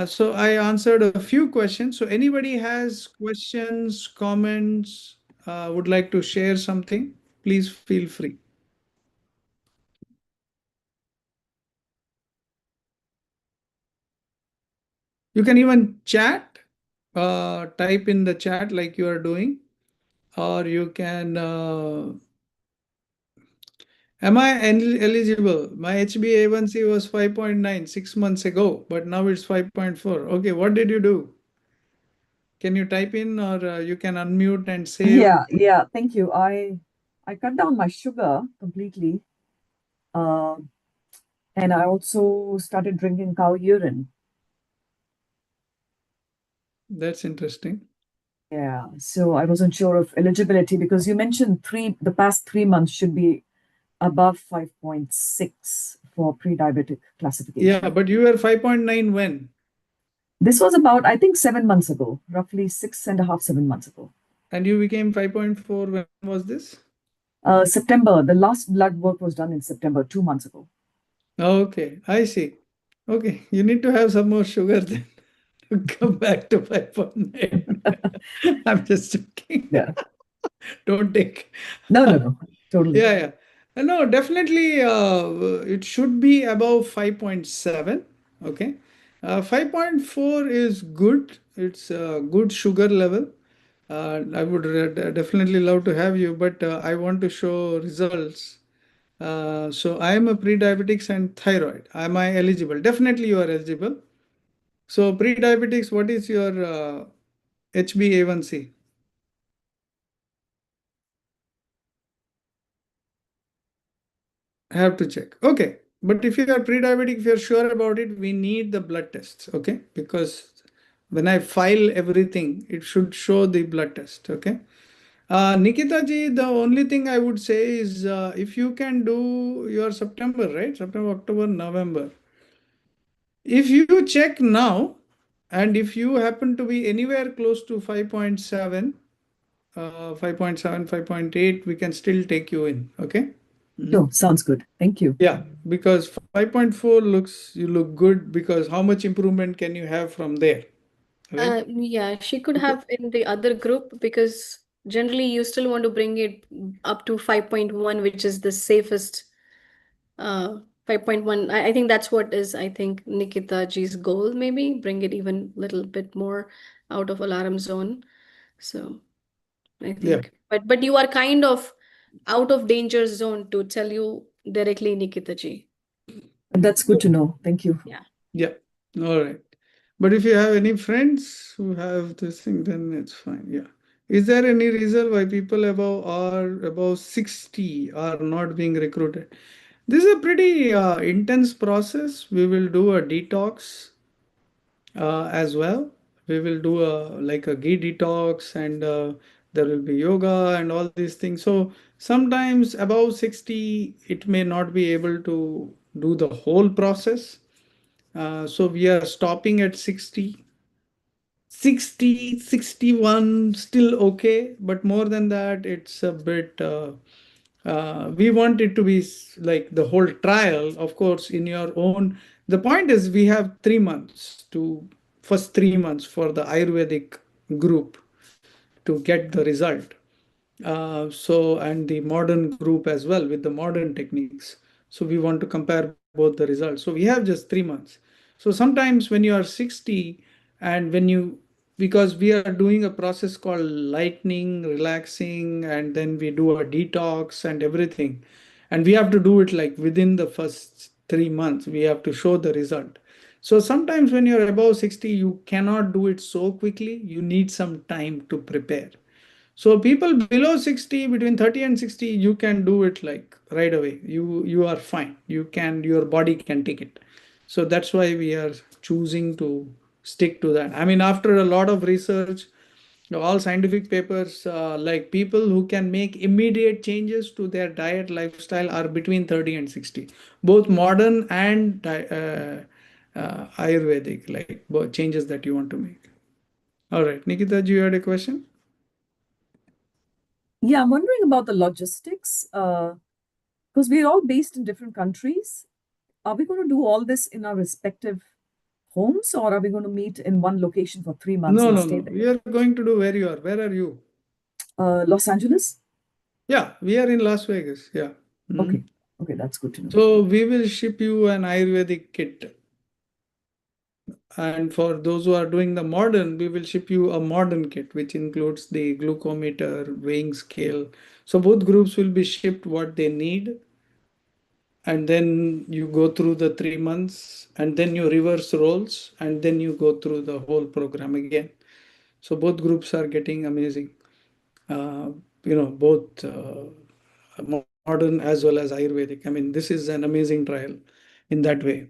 So I answered a few questions. So anybody has questions, comments, would like to share something, please feel free. You can even chat, type in the chat like you are doing, or you can. Am I eligible? My HbA1c was 5.9 6 months ago, but now it's 5.4. Okay, what did you do? Can you type in, or you can unmute and say? Yeah, yeah, thank you. I cut down my sugar completely, uh, and I also started drinking cow urine. That's interesting. Yeah, so I wasn't sure of eligibility because you mentioned the past 3 months should be above 5.6 for pre-diabetic Yeah, classification. but you were 5.9 when? This was about, I think, 7 months ago, roughly six and a half, 7 months ago. And you became 5.4 when was this? September, the last blood work was done in September, 2 months ago. Okay, I see. Okay, you need to have some more sugar then to come back to 5.9. I'm just joking. Yeah. Don't take. No, no, no, totally. Yeah, yeah. No, definitely it should be above 5.7. Okay. 5.4 is good. It's a good sugar level. I would definitely love to have you, but I want to show results. So I am a pre-diabetics and thyroid. Am I eligible? Definitely you are eligible. So pre-diabetics, what is your HbA1c? Have to check. Okay. But if you are pre-diabetic, if you're sure about it, we need the blood tests. Okay. Because when I file everything, it should show the blood test. Okay. Nikita ji, the only thing I would say is if you can do your September, right? September, October, November. If you check now, and if you happen to be anywhere close to 5.7, 5.7, 5.8, we can still take you in. Okay. Sure, sounds good. Thank you. Yeah, because 5.4 looks, you look good, because how much improvement can you have from there, right? Yeah, she could Okay. have in the other group because generally you still want to bring it up to 5.1, which is the safest. 5.1. I think that's what is, I think, Nikita G's goal, maybe bring it even a little bit more out of alarm zone. So I Yeah, think, but you are kind of out of danger zone to tell you directly, Nikita G. That's good to know. Thank you. Yeah. yeah. All right. But if you have any friends who have this thing, then it's fine. Yeah. Is there any reason why people above 60 are not being recruited? This is a pretty intense process. We will do a detox as well. We will do a like a ghee detox, and there will be yoga and all these things. So sometimes above 60, it may not be able to do the whole process. So we are stopping at 60. 60, 61, still okay, but more than that, it's a bit. We want it to be like the whole trial, of course, in your own. The point is, we have 3 months to first 3 months for the Ayurvedic group to get the result. So, and the modern group as well with the modern techniques. So we want to compare both the results. So we have just 3 months. So sometimes when you are 60, and when you, because we are doing a process called lightening, relaxing, and then we do a detox and everything. And we have to do it like within the first 3 months, we have to show the result. So sometimes when you're above 60, you cannot do it so quickly. You need some time to prepare. So people below 60, between 30 and 60, you can do it like right away. You are fine. Your body can take it. So that's why we are choosing to stick to that. I mean, after a lot of research, all scientific papers, like people who can make immediate changes to their diet lifestyle are between 30 and 60, both modern and Ayurvedic, like both changes that you want to make. All right, Nikita, do you had a question? Yeah, I'm wondering about the logistics because we're all based in different countries. Are we going to do all this in our respective homes, or are we going to meet in one location for 3 months No, and no, stay no. there? We are going to do where you are. Where are you? Los Angeles? Yeah, we are in Las Vegas. Yeah. Okay. Mhm. Okay, that's good to know. So we will ship you an Ayurvedic kit. And for those who are doing the modern, we will ship you a modern kit, which includes the glucometer, weighing scale. So both groups will be shipped what they need. And then you go through the 3 months, and then you reverse roles, and then you go through the whole program again. So both groups are getting amazing. uh, both modern as well as Ayurvedic. I mean, this is an amazing trial in that way.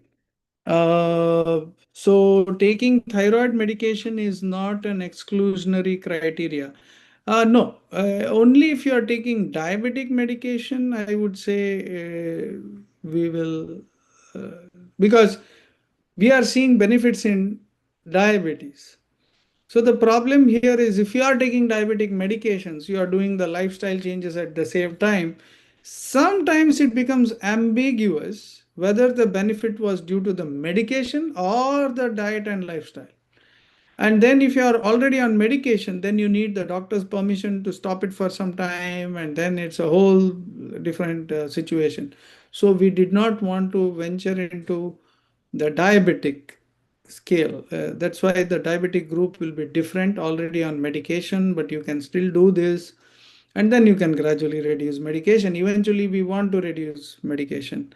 So taking thyroid medication is not an exclusionary criteria. No, only if you are taking diabetic medication, I would say we will, because we are seeing benefits in diabetes. So the problem here is if you are taking diabetic medications, you are doing the lifestyle changes at the same time, sometimes it becomes ambiguous whether the benefit was due to the medication or the diet and lifestyle. And then if you are already on medication, then you need the doctor's permission to stop it for some time, and then it's a whole different situation. So we did not want to venture into the diabetic scale. That's why the diabetic group will be different, already on medication, but you can still do this, and then you can gradually reduce medication. Eventually, we want to reduce medication.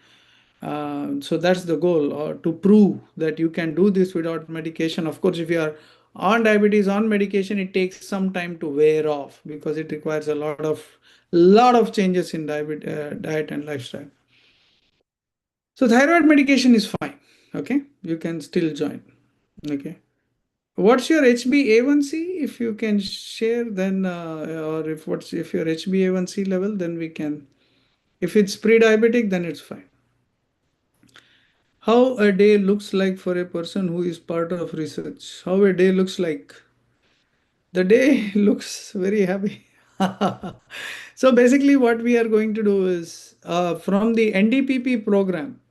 So that's the goal, or to prove that you can do this without medication. Of course, if you are on diabetes on medication, it takes some time to wear off because it requires a lot of changes in diet and lifestyle. So thyroid medication is fine. Okay, you can still join. Okay. What's your HbA1c? If you can share, then or if your HbA1c level, then we can. If it's pre-diabetic, then it's fine. How a day looks like for a person who is part of research. How a day looks like. The day looks very happy. So basically, what we are going to do is from the NDPP program,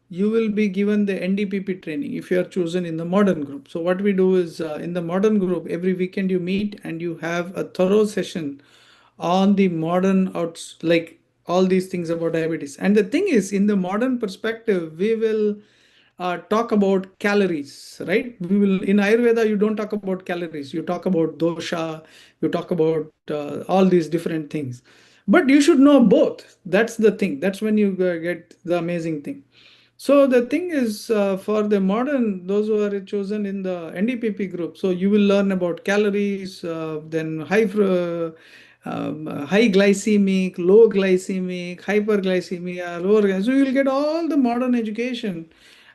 you will be given the NDPP training if you are chosen in the modern group. So what we do is in the modern group, every weekend you meet and you have a thorough session on the modern outs, like all these things about diabetes. And the thing is, in the modern perspective, we will talk about calories, right? We will, in Ayurveda, you don't talk about calories. You talk about dosha, you talk about all these different things. But you should know both. That's the thing. That's when you get the amazing thing. So the thing is, for the modern, those who are chosen in the NDPP group, so you will learn about calories, then high glycemic, low glycemic, hyperglycemia, lower. So you will get all the modern education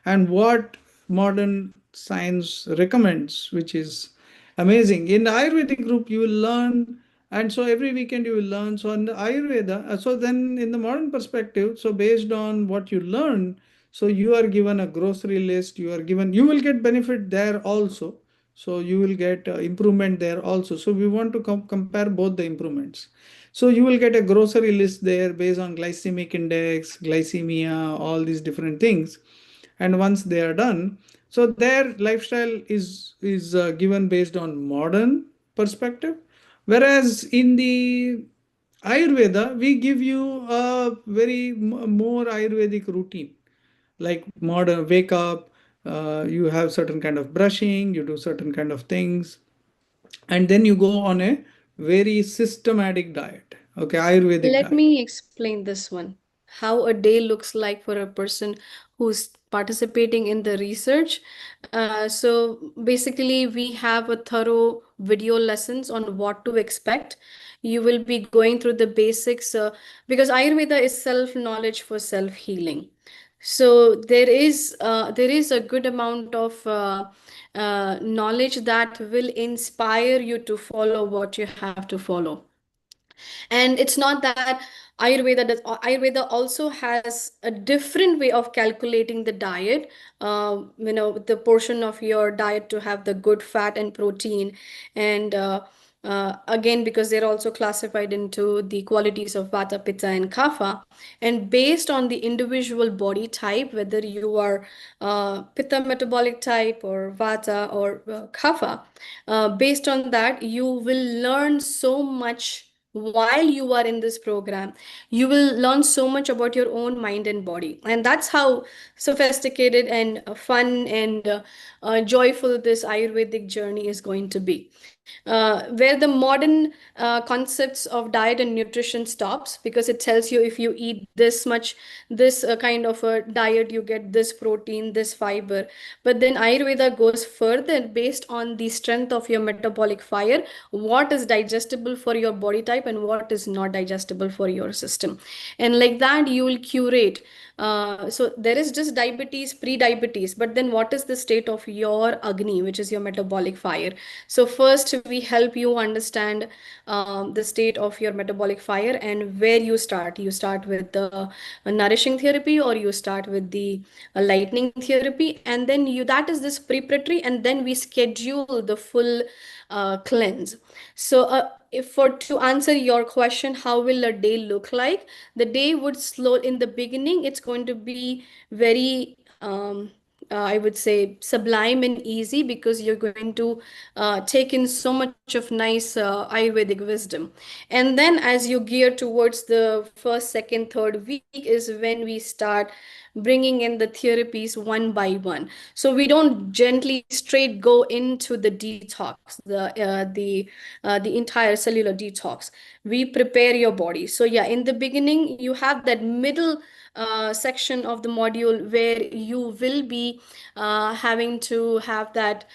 and what modern science recommends, which is amazing. In the Ayurvedic group, you will learn, and so every weekend you will learn. So in the Ayurveda, so then in the modern perspective, so based on what you learn, so you are given a grocery list, you will get benefit there also. So you will get improvement there also. So we want to compare both the improvements. So you will get a grocery list there based on glycemic index, glycemia, all these different things. And once they are done, so their lifestyle is given based on modern perspective. Whereas in the Ayurveda, we give you a very more Ayurvedic routine, like modern wake up, you have certain kind of brushing, you do certain kind of things, and then you go on a very systematic diet. Okay, Ayurvedic Let diet. me explain this one. how a day looks like for a person who's participating in the research. So basically, we have a thorough video lessons on what to expect. You will be going through the basics, because Ayurveda is self knowledge for self healing. So there is a good amount of knowledge that will inspire you to follow what you have to follow. And it's not that Ayurveda also has a different way of calculating the diet, the portion of your diet to have the good fat and protein. And again, because they're also classified into the qualities of vata, pitta, and kapha. And based on the individual body type, whether you are pitta metabolic type or vata or kapha, based on that, you will learn so much while you are in this program. You will learn so much about your own mind and body, and that's how sophisticated and fun and joyful this Ayurvedic journey is going to be. Where the modern concepts of diet and nutrition stops, because it tells you if you eat this much, this kind of a diet, you get this protein, this fiber. But then Ayurveda goes further based on the strength of your metabolic fire, what is digestible for your body type and what is not digestible for your system. And like that, you will curate. So there is just diabetes, pre-diabetes, but then what is the state of your Agni, which is your metabolic fire? So first, we help you understand the state of your metabolic fire and where you start. You start with the nourishing therapy, or you start with the lightening therapy, and then you that is this preparatory, and then we schedule the full cleanse. So if for to answer your question, how will a day look like? The day would slow in the beginning. It's going to be very I would say sublime and easy, because you're going to take in so much of nice Ayurvedic wisdom. And then as you gear towards the first, second, third week is when we start bringing in the therapies one by one. So we don't gently straight go into the detox, the entire cellular detox. We prepare your body. So yeah, in the beginning, you have that middle section of the module where you will be having to have that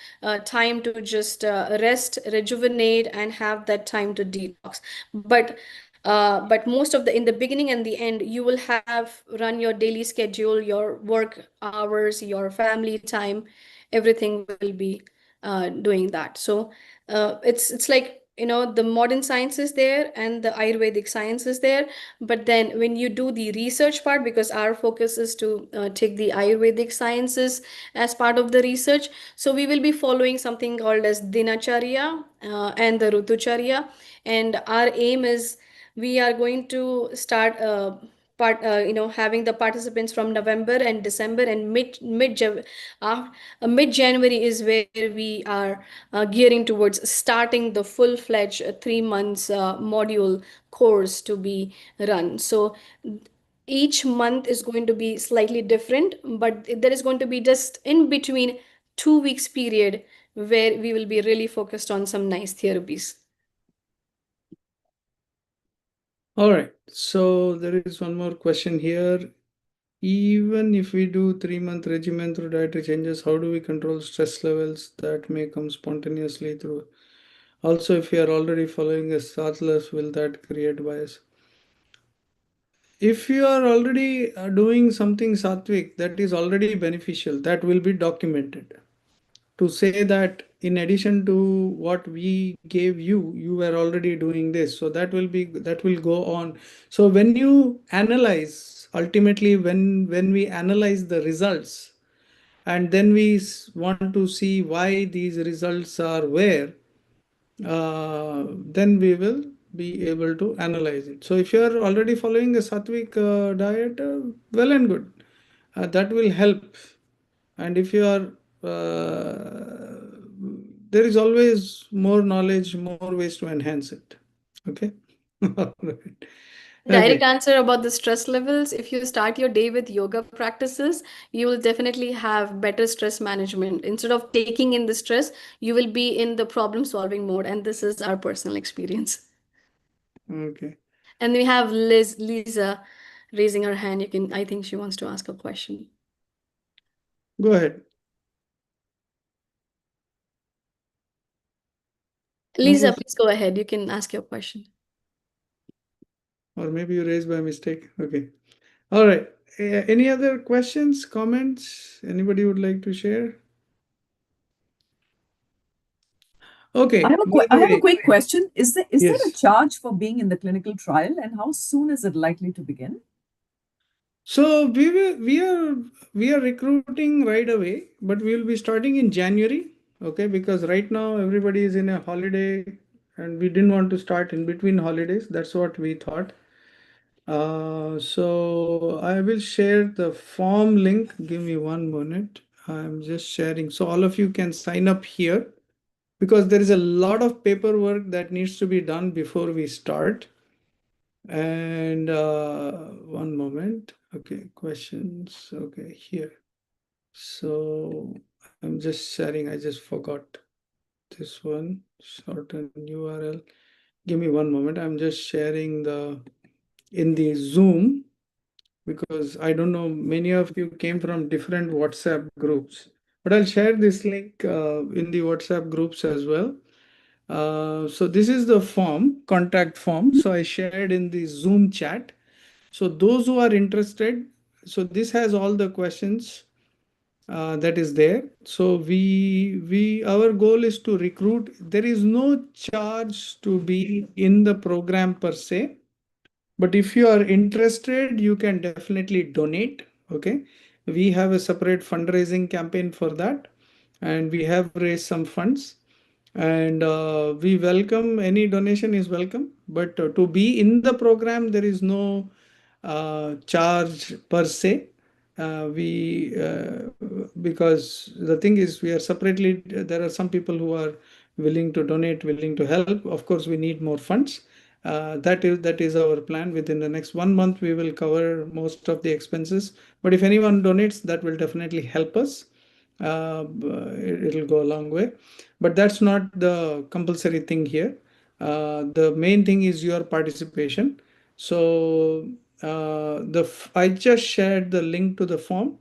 time to just rest, rejuvenate, and have that time to detox. But most of the in the beginning and the end, you will have run your daily schedule, your work hours, your family time, everything will be doing that. So it's like, the modern science is there and the Ayurvedic science is there. But then when you do the research part, because our focus is to take the Ayurvedic sciences as part of the research, so we will be following something called as dinacharya and the rutucharya. And our aim is we are going to start having the participants from November and December, and mid January is where we are gearing towards starting the full-fledged 3 months module course to be run. So each month is going to be slightly different, but there is going to be just in between 2 weeks period where we will be really focused on some nice therapies. All right. So there is one more question here. Even if we do 3-month regimen through dietary changes, how do we control stress levels that may come spontaneously through? Also, if we are already following a Sadhlas, will that create bias? If you are already doing something sattvic that is already beneficial, that will be documented. To say that in addition to what we gave you, you were already doing this, so that will go on. So when you analyze, ultimately when we analyze the results, and then we want to see why these results are where, then we will be able to analyze it. So if you are already following a sattvic diet, well and good, that will help. And if you are, there is always more knowledge, more ways to enhance it. Okay. All right. Direct Okay. answer about the stress levels. If you start your day with yoga practices, you will definitely have better stress management. Instead of taking in the stress, you will be in the problem solving mode. And this is our personal experience. Okay. And we have Lisa. raising her hand. You can, I think she wants to ask a question. Go ahead. No Lisa, question? please go ahead. You can ask your question. Or maybe you raised by mistake. Okay. All right. Any other questions, comments? Anybody would like to share? Okay. By I the have a way, quick question. Is there a yes. charge for being in the clinical trial, and how soon is it likely to begin? So we are recruiting right away, but we will be starting in January. Okay, because right now everybody is in a holiday, and we didn't want to start in between holidays. That's what we thought. So I will share the form link. Give me 1 minute. I'm just sharing. So all of you can sign up here because there is a lot of paperwork that needs to be done before we start. And 1 moment. Okay, questions. Okay, here. So I'm just sharing. I just forgot this one. Shorten URL. Give me 1 moment. I'm just sharing the in the Zoom because I don't know, many of you came from different WhatsApp groups. But I'll share this link in the WhatsApp groups as well. So this is the form, contact form. So I shared in the Zoom chat. So those who are interested, so this has all the questions that is there. So we our goal is to recruit. There is no charge to be in the program per se, but if you are interested, you can definitely donate. Okay. We have a separate fundraising campaign for that, and we have raised some funds. And we welcome any donation is welcome. But to be in the program, there is no charge per se. We Because the thing is, we are separately. There are some people who are willing to donate, willing to help. Of course, we need more funds. That is our plan. Within the next 1 month, we will cover most of the expenses. But if anyone donates, that will definitely help us. It'll go a long way. But that's not the compulsory thing here. The main thing is your participation. So I just shared the link to the form.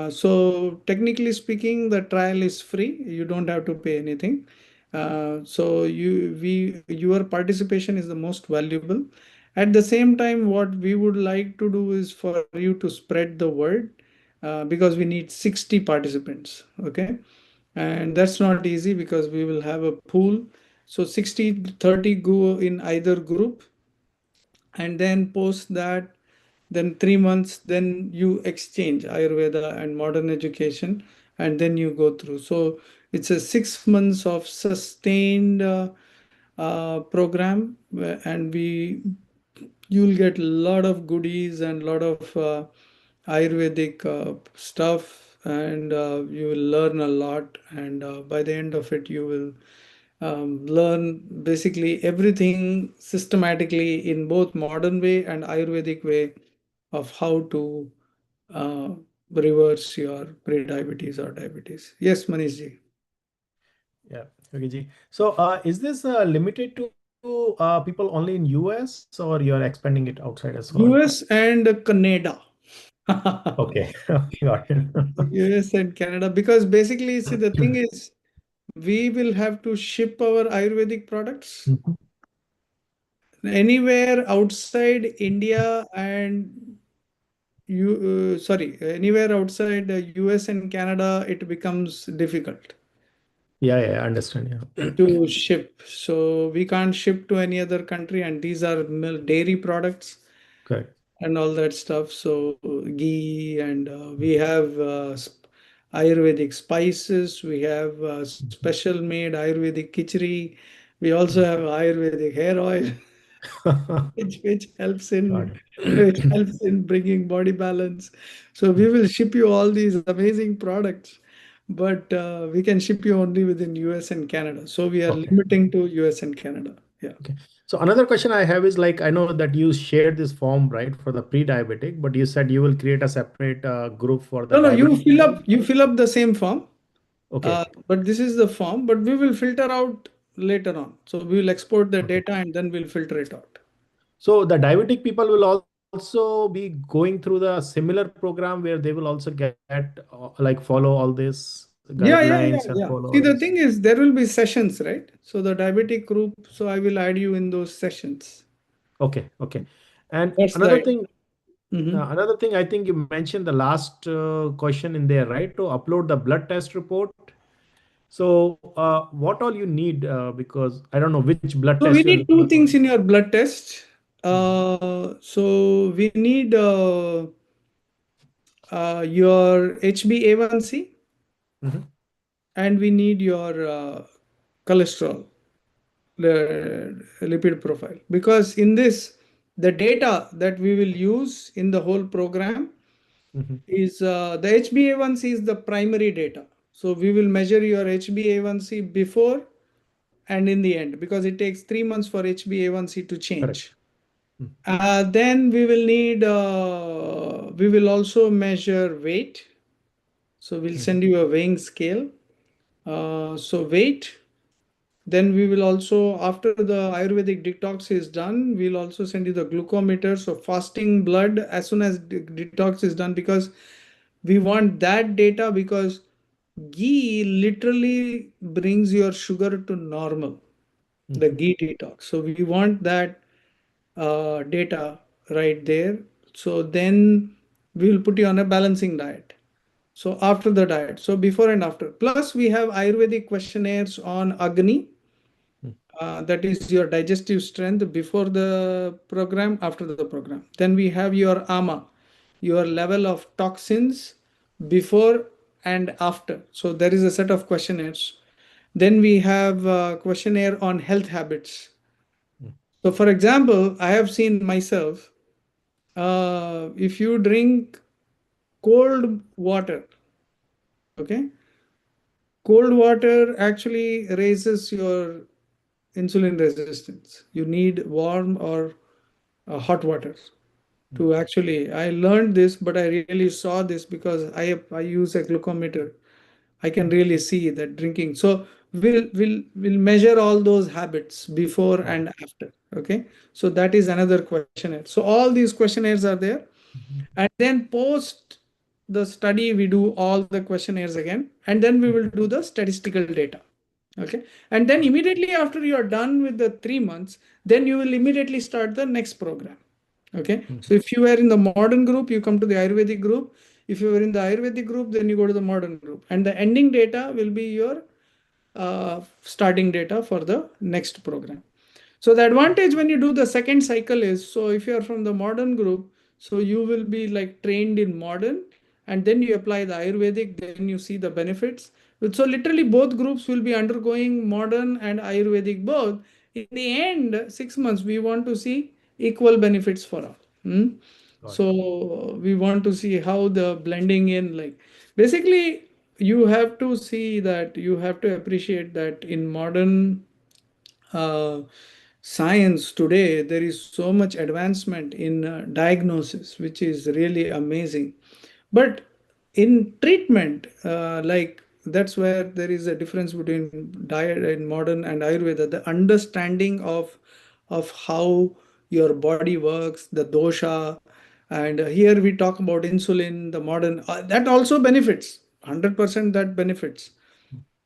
So technically speaking, the trial is free. You don't have to pay anything. Your participation is the most valuable. At the same time, what we would like to do is for you to spread the word, because we need 60 participants. Okay. And that's not easy because we will have a pool. So 60-30 go in either group, and then post that, then 3 months, then you exchange Ayurveda and modern education, and then you go through. So it's a 6 months of sustained program, and you'll get a lot of goodies and a lot of Ayurvedic stuff, and you will learn a lot. And by the end of it, you will learn basically everything systematically in both modern way and Ayurvedic way of how to uh, reverse your pre-diabetes or diabetes. Yes, Manish ji. Yeah, okay, Ji. So, is this limited to people only in US or you're expanding it outside as well? US and Canada. Okay, got it. US and Canada, because basically, see, the thing is, we will have to ship our Ayurvedic products Mhm. anywhere outside India and anywhere outside the US and Canada, it becomes difficult Yeah, I understand. Yeah, to ship. So we can't ship to any other country, and these are dairy products correct. and all that stuff. So ghee, and we have Ayurvedic spices. We have Mhm. special made Ayurvedic khichdi. We also have Ayurvedic hair oil, which helps Got in which it. helps in bringing body balance. So we will ship you all these amazing products, but we can ship you only within US and Canada. So we are Okay. limiting to US and Canada. Yeah. Okay. So another question I have is like, I know that you shared this form, right, for the pre-diabetic, but you said you will create a separate group for the No, no, diabetic people. you fill up the same form. Okay. But this is the form, but we will filter out later on. So we will export the data and then we'll filter it out. So the diabetic people will also also be going through the similar program where they will also get like follow all these Yeah, yeah, guidelines yeah, and yeah. follow See, all the this? thing is, there will be sessions, right? So the diabetic group, so I will add you in those sessions. Okay, okay. And That's the another idea. thing, Mhm. another thing, I think you mentioned the last question in there, right? To upload the blood test report. So, what all you need? Because I don't know which blood So test we you're need looking two for. things in your blood test. Mhm, So we need your HbA1c, mhm, and we need your cholesterol, the lipid profile. Because in this, the data that we will use in the whole program mhm. is the HbA1c is the primary data. So we will measure your HbA1c before and in the end, because it takes 3 months for HbA1c to change. Correct. Mm, Then we will need, we will also measure weight. So we'll mhm, send you a weighing scale. So weight. Then we will also, after the Ayurvedic detox is done, we'll also send you the glucometer. So fasting blood as soon as detox is done, because we want that data, because ghee literally brings your sugar to normal, the mhm. ghee detox. So we want that data right there. So then we will put you on a balancing diet. So after the diet, so before and after. Plus, we have Ayurvedic questionnaires on Agni, Mm, that is your digestive strength before the program, after the program. Then we have your AMA, your level of toxins before and after. So there is a set of questionnaires. Then we have a questionnaire on health habits. mm, So, for example, I have seen myself, if you drink cold water, okay, cold water actually raises your insulin resistance. You need warm or hot water mm. to actually. I learned this, but I really saw this because I use a glucometer. I can really see that drinking. So we'll measure all those habits before Got it. and after. Okay. So that is another questionnaire. So all these questionnaires are there. Mhm, And then post the study, we do all the questionnaires again, and then we mhm. will do the statistical data. Okay. And then immediately after you are done with the 3 months, then you will immediately start the next program. Okay. Mhm. So if you were in the modern group, you come to the Ayurvedic group. If you were in the Ayurvedic group, then you go to the modern group. And the ending data will be your starting data for the next program. So the advantage when you do the second cycle is, so if you are from the modern group, so you will be like trained in modern, and then you apply the Ayurvedic, then you see the benefits. So literally both groups will be undergoing modern and Ayurvedic both. In the end, 6 months, we want to see equal benefits for all. Hmm? Got it. So we want to see how the blending in, like basically you have to see that, you have to appreciate that in modern uh, science today, there is so much advancement in diagnosis, which is really amazing. But in treatment, like that's where there is a difference between diet in modern and Ayurveda. The understanding of how your body works, the dosha, and here we talk about insulin, the modern that also benefits 100%, that benefits.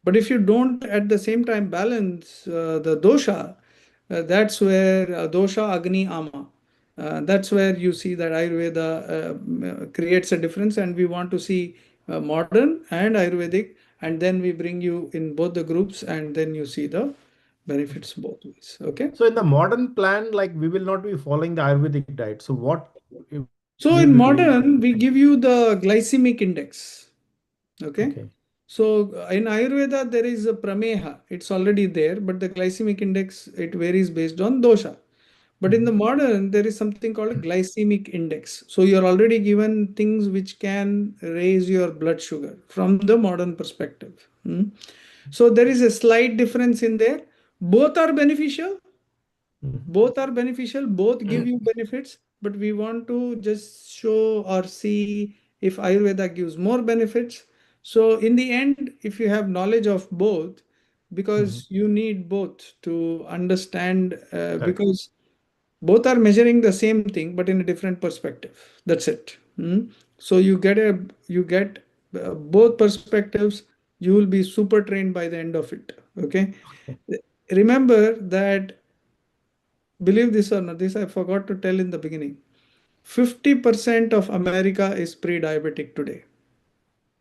But if you don't at the same time balance the dosha, that's where dosha, Agni, Ama. That's where you see that Ayurveda creates a difference, and we want to see modern and Ayurvedic, and then we bring you in both the groups, and then you see the benefits both ways. Okay. So in the modern plan, like we will not be following the Ayurvedic diet. So what So we'll in be doing? modern, we give you the glycemic index. Okay. Okay. So in Ayurveda, there is a prameha. It's already there, but the glycemic index, it varies based on dosha. But in the Mhm, modern, there is something called a glycemic index. So you're already given things which can raise your blood sugar from the modern perspective. Hmm. So there is a slight difference in there. Both are beneficial, mhm, both give you benefits, but we want to just show or see if Ayurveda gives more benefits. So in the end, if you have knowledge of both, mhm. because you need both to understand, Correct. because Both are measuring the same thing, but in a different perspective. That's it. So you get both perspectives. You will be super trained by the end of it. Okay. Remember that, believe this or not, this I forgot to tell in the beginning. 50% of America is pre-diabetic today.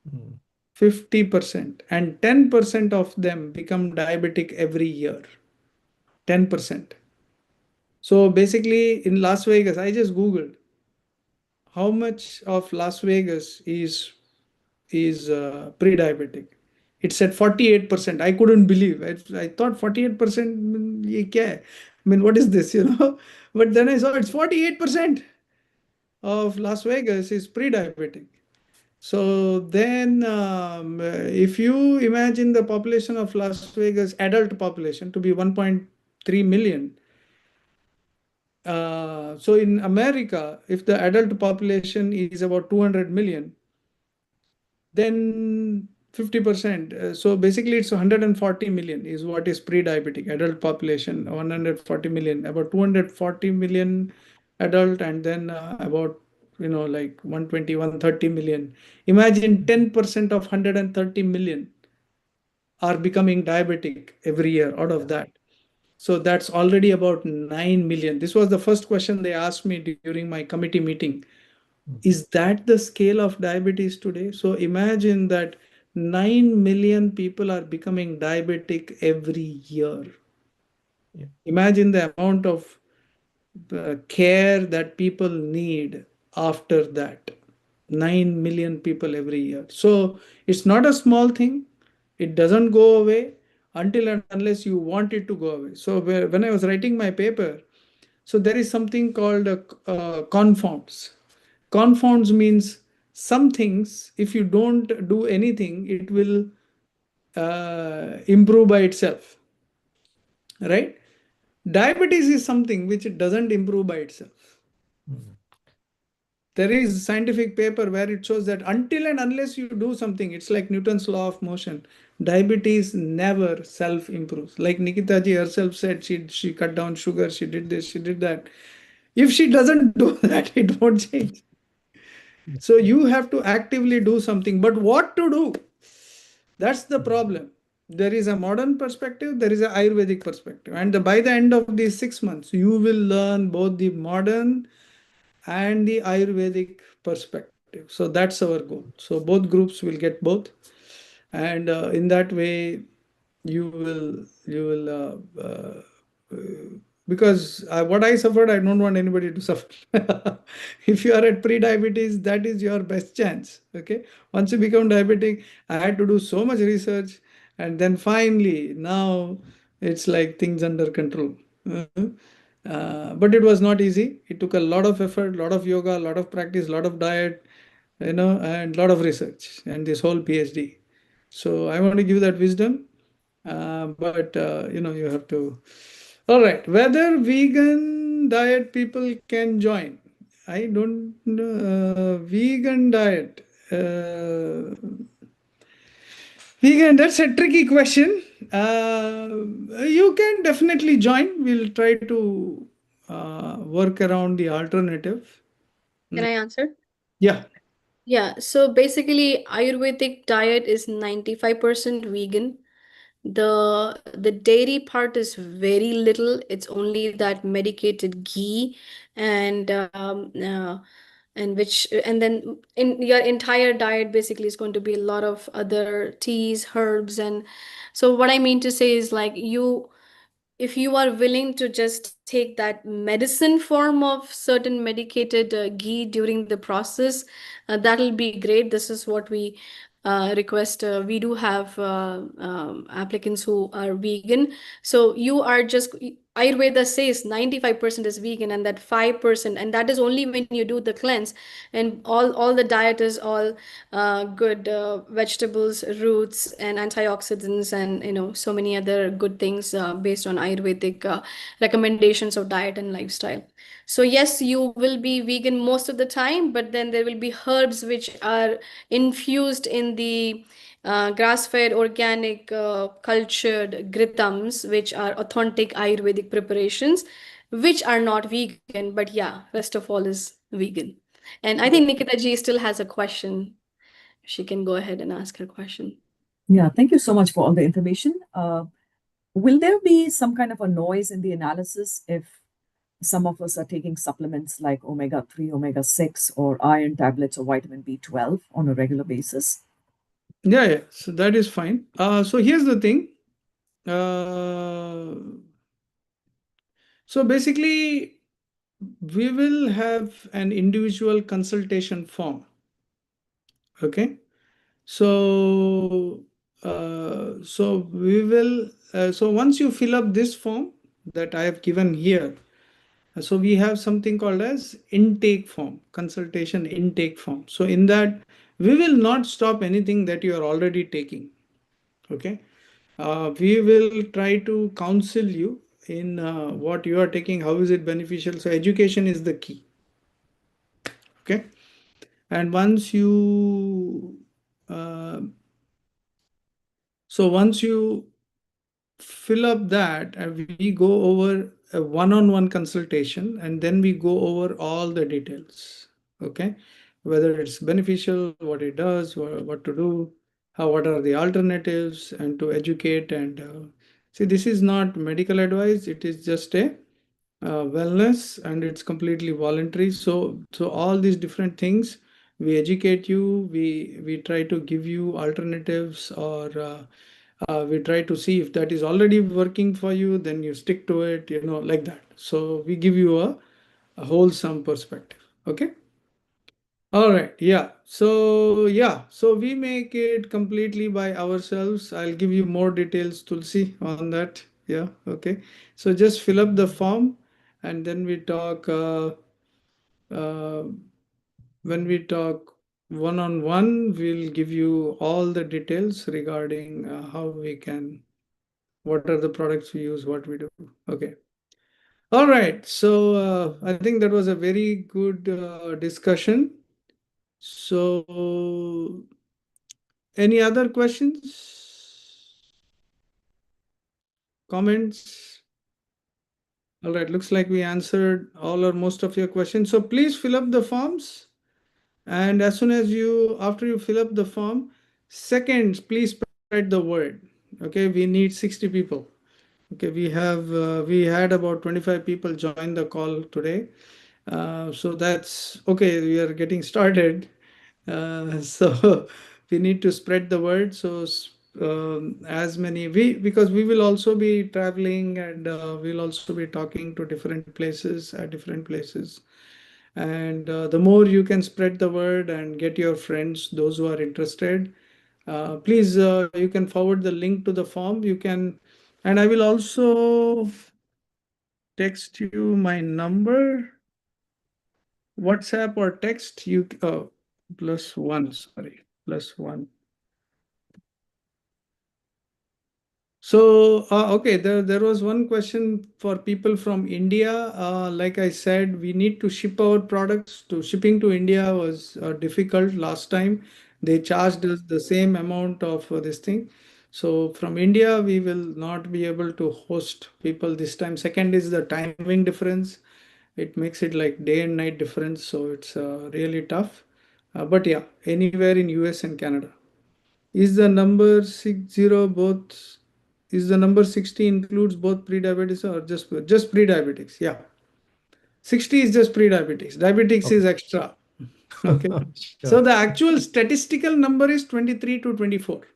Mm. 50%. And 10% of them become diabetic every year. 10%. So basically, in Las Vegas, I just Googled how much of Las Vegas is pre-diabetic. It said 48%. I couldn't believe. I thought 48%. Ye kya hai? I mean, what is this? But then I saw it's 48% of Las Vegas is pre-diabetic. So then, if you imagine the population of Las Vegas, adult population, to be 1.3 million. So in America, if the adult population is about 200 million, then 50%. So basically, it's 140 million is what is pre-diabetic adult population. 140 million, about 240 million adult, and then about like 120, 130 million. Imagine 10% of 130 million are becoming diabetic every year out of that. So that's already about 9 million. This was the first question they asked me during my committee meeting. Is that the scale of diabetes today? So imagine that 9 million people are becoming diabetic every year. Yeah. Imagine the amount of care that people need after that. 9 million people every year. So it's not a small thing. It doesn't go away until and unless you want it to go away. So when I was writing my paper, so there is something called confounds. Confounds means some things, if you don't do anything, it will improve by itself, right? Diabetes is something which it doesn't improve by itself. Mm. There is scientific paper where it shows that until and unless you do something, it's like Newton's law of motion. Diabetes never self improves. Like Nikita ji herself said, she cut down sugar, she did this, she did that. If she doesn't do that, it won't change. So you have to actively do something. But what to do? That's the problem. There is a modern perspective, there is an Ayurvedic perspective. And by the end of these 6 months, you will learn both the modern and the Ayurvedic perspective. So that's our goal. So both groups will get both. And in that way, you will because what I suffered, I don't want anybody to suffer. If you are at pre-diabetes, that is your best chance. Okay. Once you become diabetic, I had to do so much research, and then finally now it's like things under control. But it was not easy. It took a lot of effort, lot of yoga, lot of practice, lot of diet, and lot of research, and this whole PhD. So I want to give that wisdom, but you have to. All right, whether vegan diet people can join, I don't know. Vegan diet. Vegan, that's a tricky question. You can definitely join. We'll try to work around the alternative. Can I answer? Yeah. Yeah, so basically Ayurvedic diet is 95% vegan. The dairy part is very little. It's only that medicated ghee and and then in your entire diet basically is going to be a lot of other teas, herbs, and so what I mean to say is like you if you are willing to just take that medicine form of certain medicated ghee during the process, that'll be great. This is what we request. We do have applicants who are vegan. So you are just, Ayurveda says 95% is vegan and that 5%, and that is only when you do the cleanse. And all the diet is all good vegetables, roots, and antioxidants, and so many other good things based on Ayurvedic recommendations of diet and lifestyle. So yes, you will be vegan most of the time, but then there will be herbs which are infused in the grass-fed, organic, cultured gritams, which are authentic Ayurvedic preparations. which are not vegan, but yeah, rest of all is vegan. And I think Nikita ji still has a question. She can go ahead and ask her question. Yeah, thank you so much for all the information. Will there be some kind of a noise in the analysis if some of us are taking supplements like omega 3, omega 6, or iron tablets or vitamin B12 on a regular basis? Yeah, yeah. So that is fine. So here's the thing. Uh, so basically, we will have an individual consultation form. Okay. So, so we will. So once you fill up this form that I have given here, so we have something called as intake form, consultation intake form. So in that, we will not stop anything that you are already taking. Okay. We will try to counsel you in what you are taking, how is it beneficial. So education is the key. Okay. And uh, once you fill up that, we go over a one-on-one consultation, and then we go over all the details. Okay. Whether it's beneficial, what it does, what to do, what are the alternatives, and to educate. And see, this is not medical advice, it is just a wellness, and it's completely voluntary. So all these different things, we educate you, we try to give you alternatives, or we try to see if that is already working for you, then you stick to it, like that. So we give you a wholesome perspective. Okay. All right. So we make it completely by ourselves. I'll give you more details, Tulsi, on that. Yeah. Okay. So just fill up the form, and then we talk. Uh, when we talk one on one, we'll give you all the details regarding how we can, what are the products we use, what we do. Okay. All right. So I think that was a very good discussion. So, any other questions, comments? All right, looks like we answered all or most of your questions. So please fill up the forms. And as soon as after you fill up the form, seconds, please spread the word. Okay, we need 60 people. Okay, we had about 25 people join the call today. So that's okay. We are getting started. So we need to spread the word. So as many because we will also be traveling, and we'll also be talking to different places at different places. And the more you can spread the word and get your friends, those who are interested, please, you can forward the link to the form. You can, and I will also text you my number, WhatsApp or text you. +1, sorry, +1. So, okay, there was one question for people from India. Like I said, we need to ship our products. Shipping to India was difficult last time. They charged us the same amount of this thing. So from India, we will not be able to host people this time. Second is the timing difference. It makes it like day and night difference. So it's really tough. But yeah, anywhere in US and Canada. Is the number 60 both? Is the number 60 includes both pre-diabetes or just pre-diabetics? Yeah, 60 is just pre-diabetics. Diabetics Okay. is extra. Okay. So Sure. the actual statistical number is 23 to 24,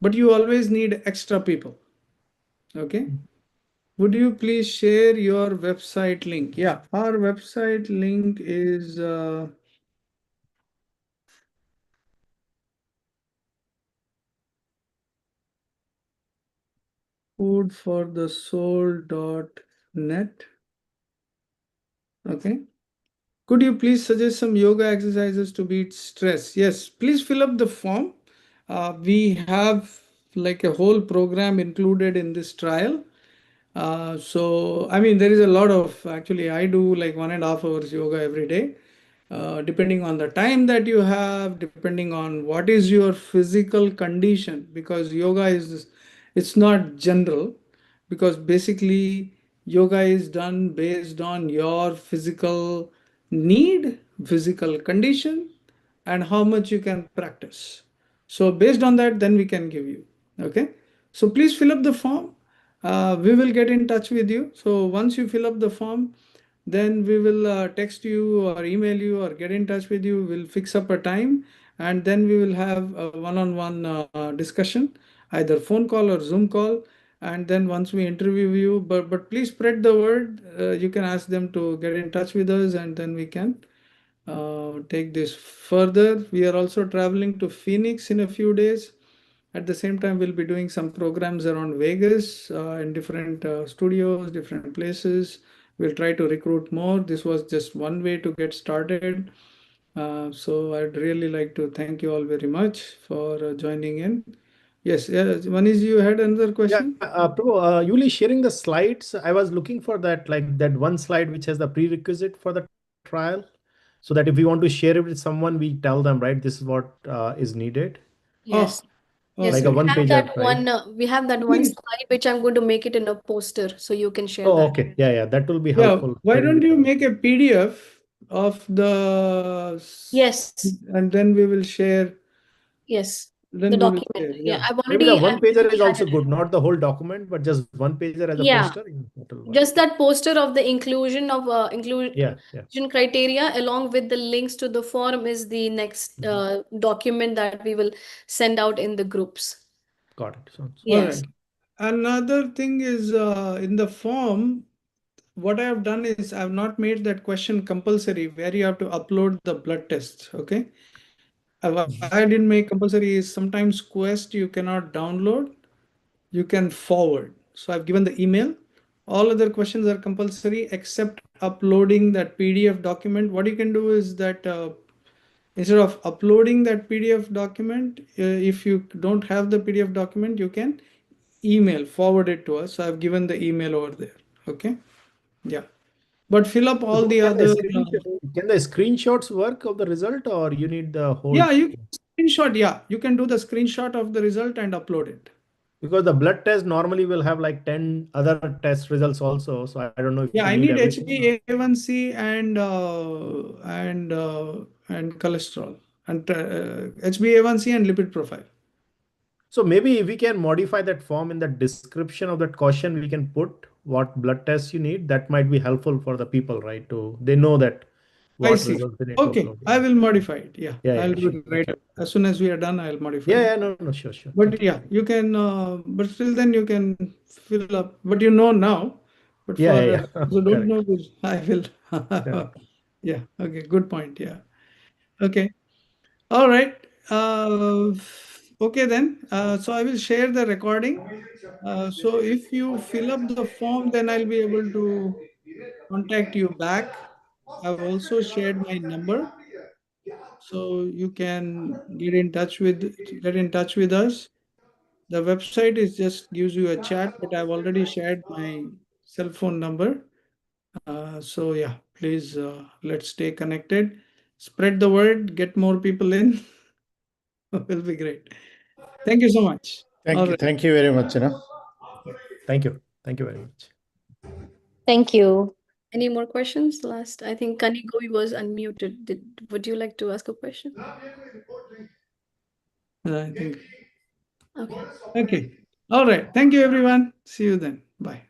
but you always need extra people. Okay. Would you please share your website link? Yeah, our website link is foodforthesoul.net. Okay. Could you please suggest some yoga exercises to beat stress? Yes, please fill up the form. We have like a whole program included in this trial. So, I mean, there is a lot of, actually, I do like 1.5 hours yoga every day. Depending on the time that you have, depending on what is your physical condition, because yoga is, it's not general, because basically yoga is done based on your physical need, physical condition, and how much you can practice. So based on that, then we can give you. Okay. So please fill up the form. We will get in touch with you. So once you fill up the form, then we will text you or email you or get in touch with you. We'll fix up a time, and then we will have a one-on-one discussion, either phone call or Zoom call. And then once we interview you, but please spread the word. You can ask them to get in touch with us, and then we can take this further. We are also traveling to Phoenix in a few days. At the same time, we'll be doing some programs around Vegas in different studios, different places. We'll try to recruit more. This was just one way to get started. So I'd really like to thank you all very much for joining in. Yes, Manish, you had another Yeah, question? Prabhu, Yuli sharing the slides. I was looking for that, like that one slide which has the prerequisite for the trial, so that if we want to share it with someone, we tell them, right, this is what is needed. Yes. Oh, Yes, Like a okay. we one have pager, that right? one. We have that one slide which I'm going to make it in a poster, so you can share Oh, that. okay. Yeah, yeah. That will be Yeah, helpful. why Sharing don't with you others. make a PDF of the, Yes, and then we will share, yes, the then we will document. share. Yeah, Yeah. Maybe the I've one pager already is had also it. good, not the whole document, but just one pager as a Yeah, poster. Yeah, that will work. just that poster of the inclusion of Yeah, yeah. inclusion criteria along with the links to the form is the next Mhm. document that we will send out in the groups. Got it. Sounds All good. Yes. right. Another thing is in the form, what I have done is I have not made that question compulsory where you have to upload the blood tests. Okay. Why I didn't make compulsory is sometimes Quest you cannot download, you can forward. So I've given the email. All other questions are compulsory except uploading that PDF document. What you can do is that instead of uploading that PDF document, if you don't have the PDF document, you can email, forward it to us. So I've given the email over there. Okay. Yeah. But fill up So all the can the other. screenshots work of the result, or you need the whole? Yeah, you can screenshot. Yeah, you can do the screenshot of the result and upload it. Because the blood test normally will have like 10 other test results also. So I don't know if you Yeah, I need need everything. HbA1c and cholesterol and HbA1c and lipid profile. So maybe if we can modify that form in the description of that question, we can put what blood tests you need. That might be helpful for the people, right? To they know that I what see. results they need to Okay, upload. I will modify it. Yeah, Yeah, I'll yeah, do sure. it Thank right you. up. As soon as we are done, I'll modify Yeah, it. yeah, no, no, sure, sure. Thank But you. yeah, you can, but still then you can fill up. But you know now. But Yeah, for yeah, yeah. those who don't Correct. know, I will. Correct. Yeah, okay, good point. Yeah. Okay. All right. Okay then. So I will share the recording. So if you fill up the form, then I'll be able to contact you back. I've also shared my number, so you can get in touch with us. The website is just gives you a chat, but I've already shared my cell phone number. So yeah, please let's stay connected. Spread the word, get more people in. Will be great. Thank you so much. All right. Thank you very much. Thank you. Thank you very much. Thank you. Any more questions? Last, I think Kanigovi was unmuted. Would you like to ask a question? I think. Okay. Okay. All right. Thank you, everyone. See you then. Bye.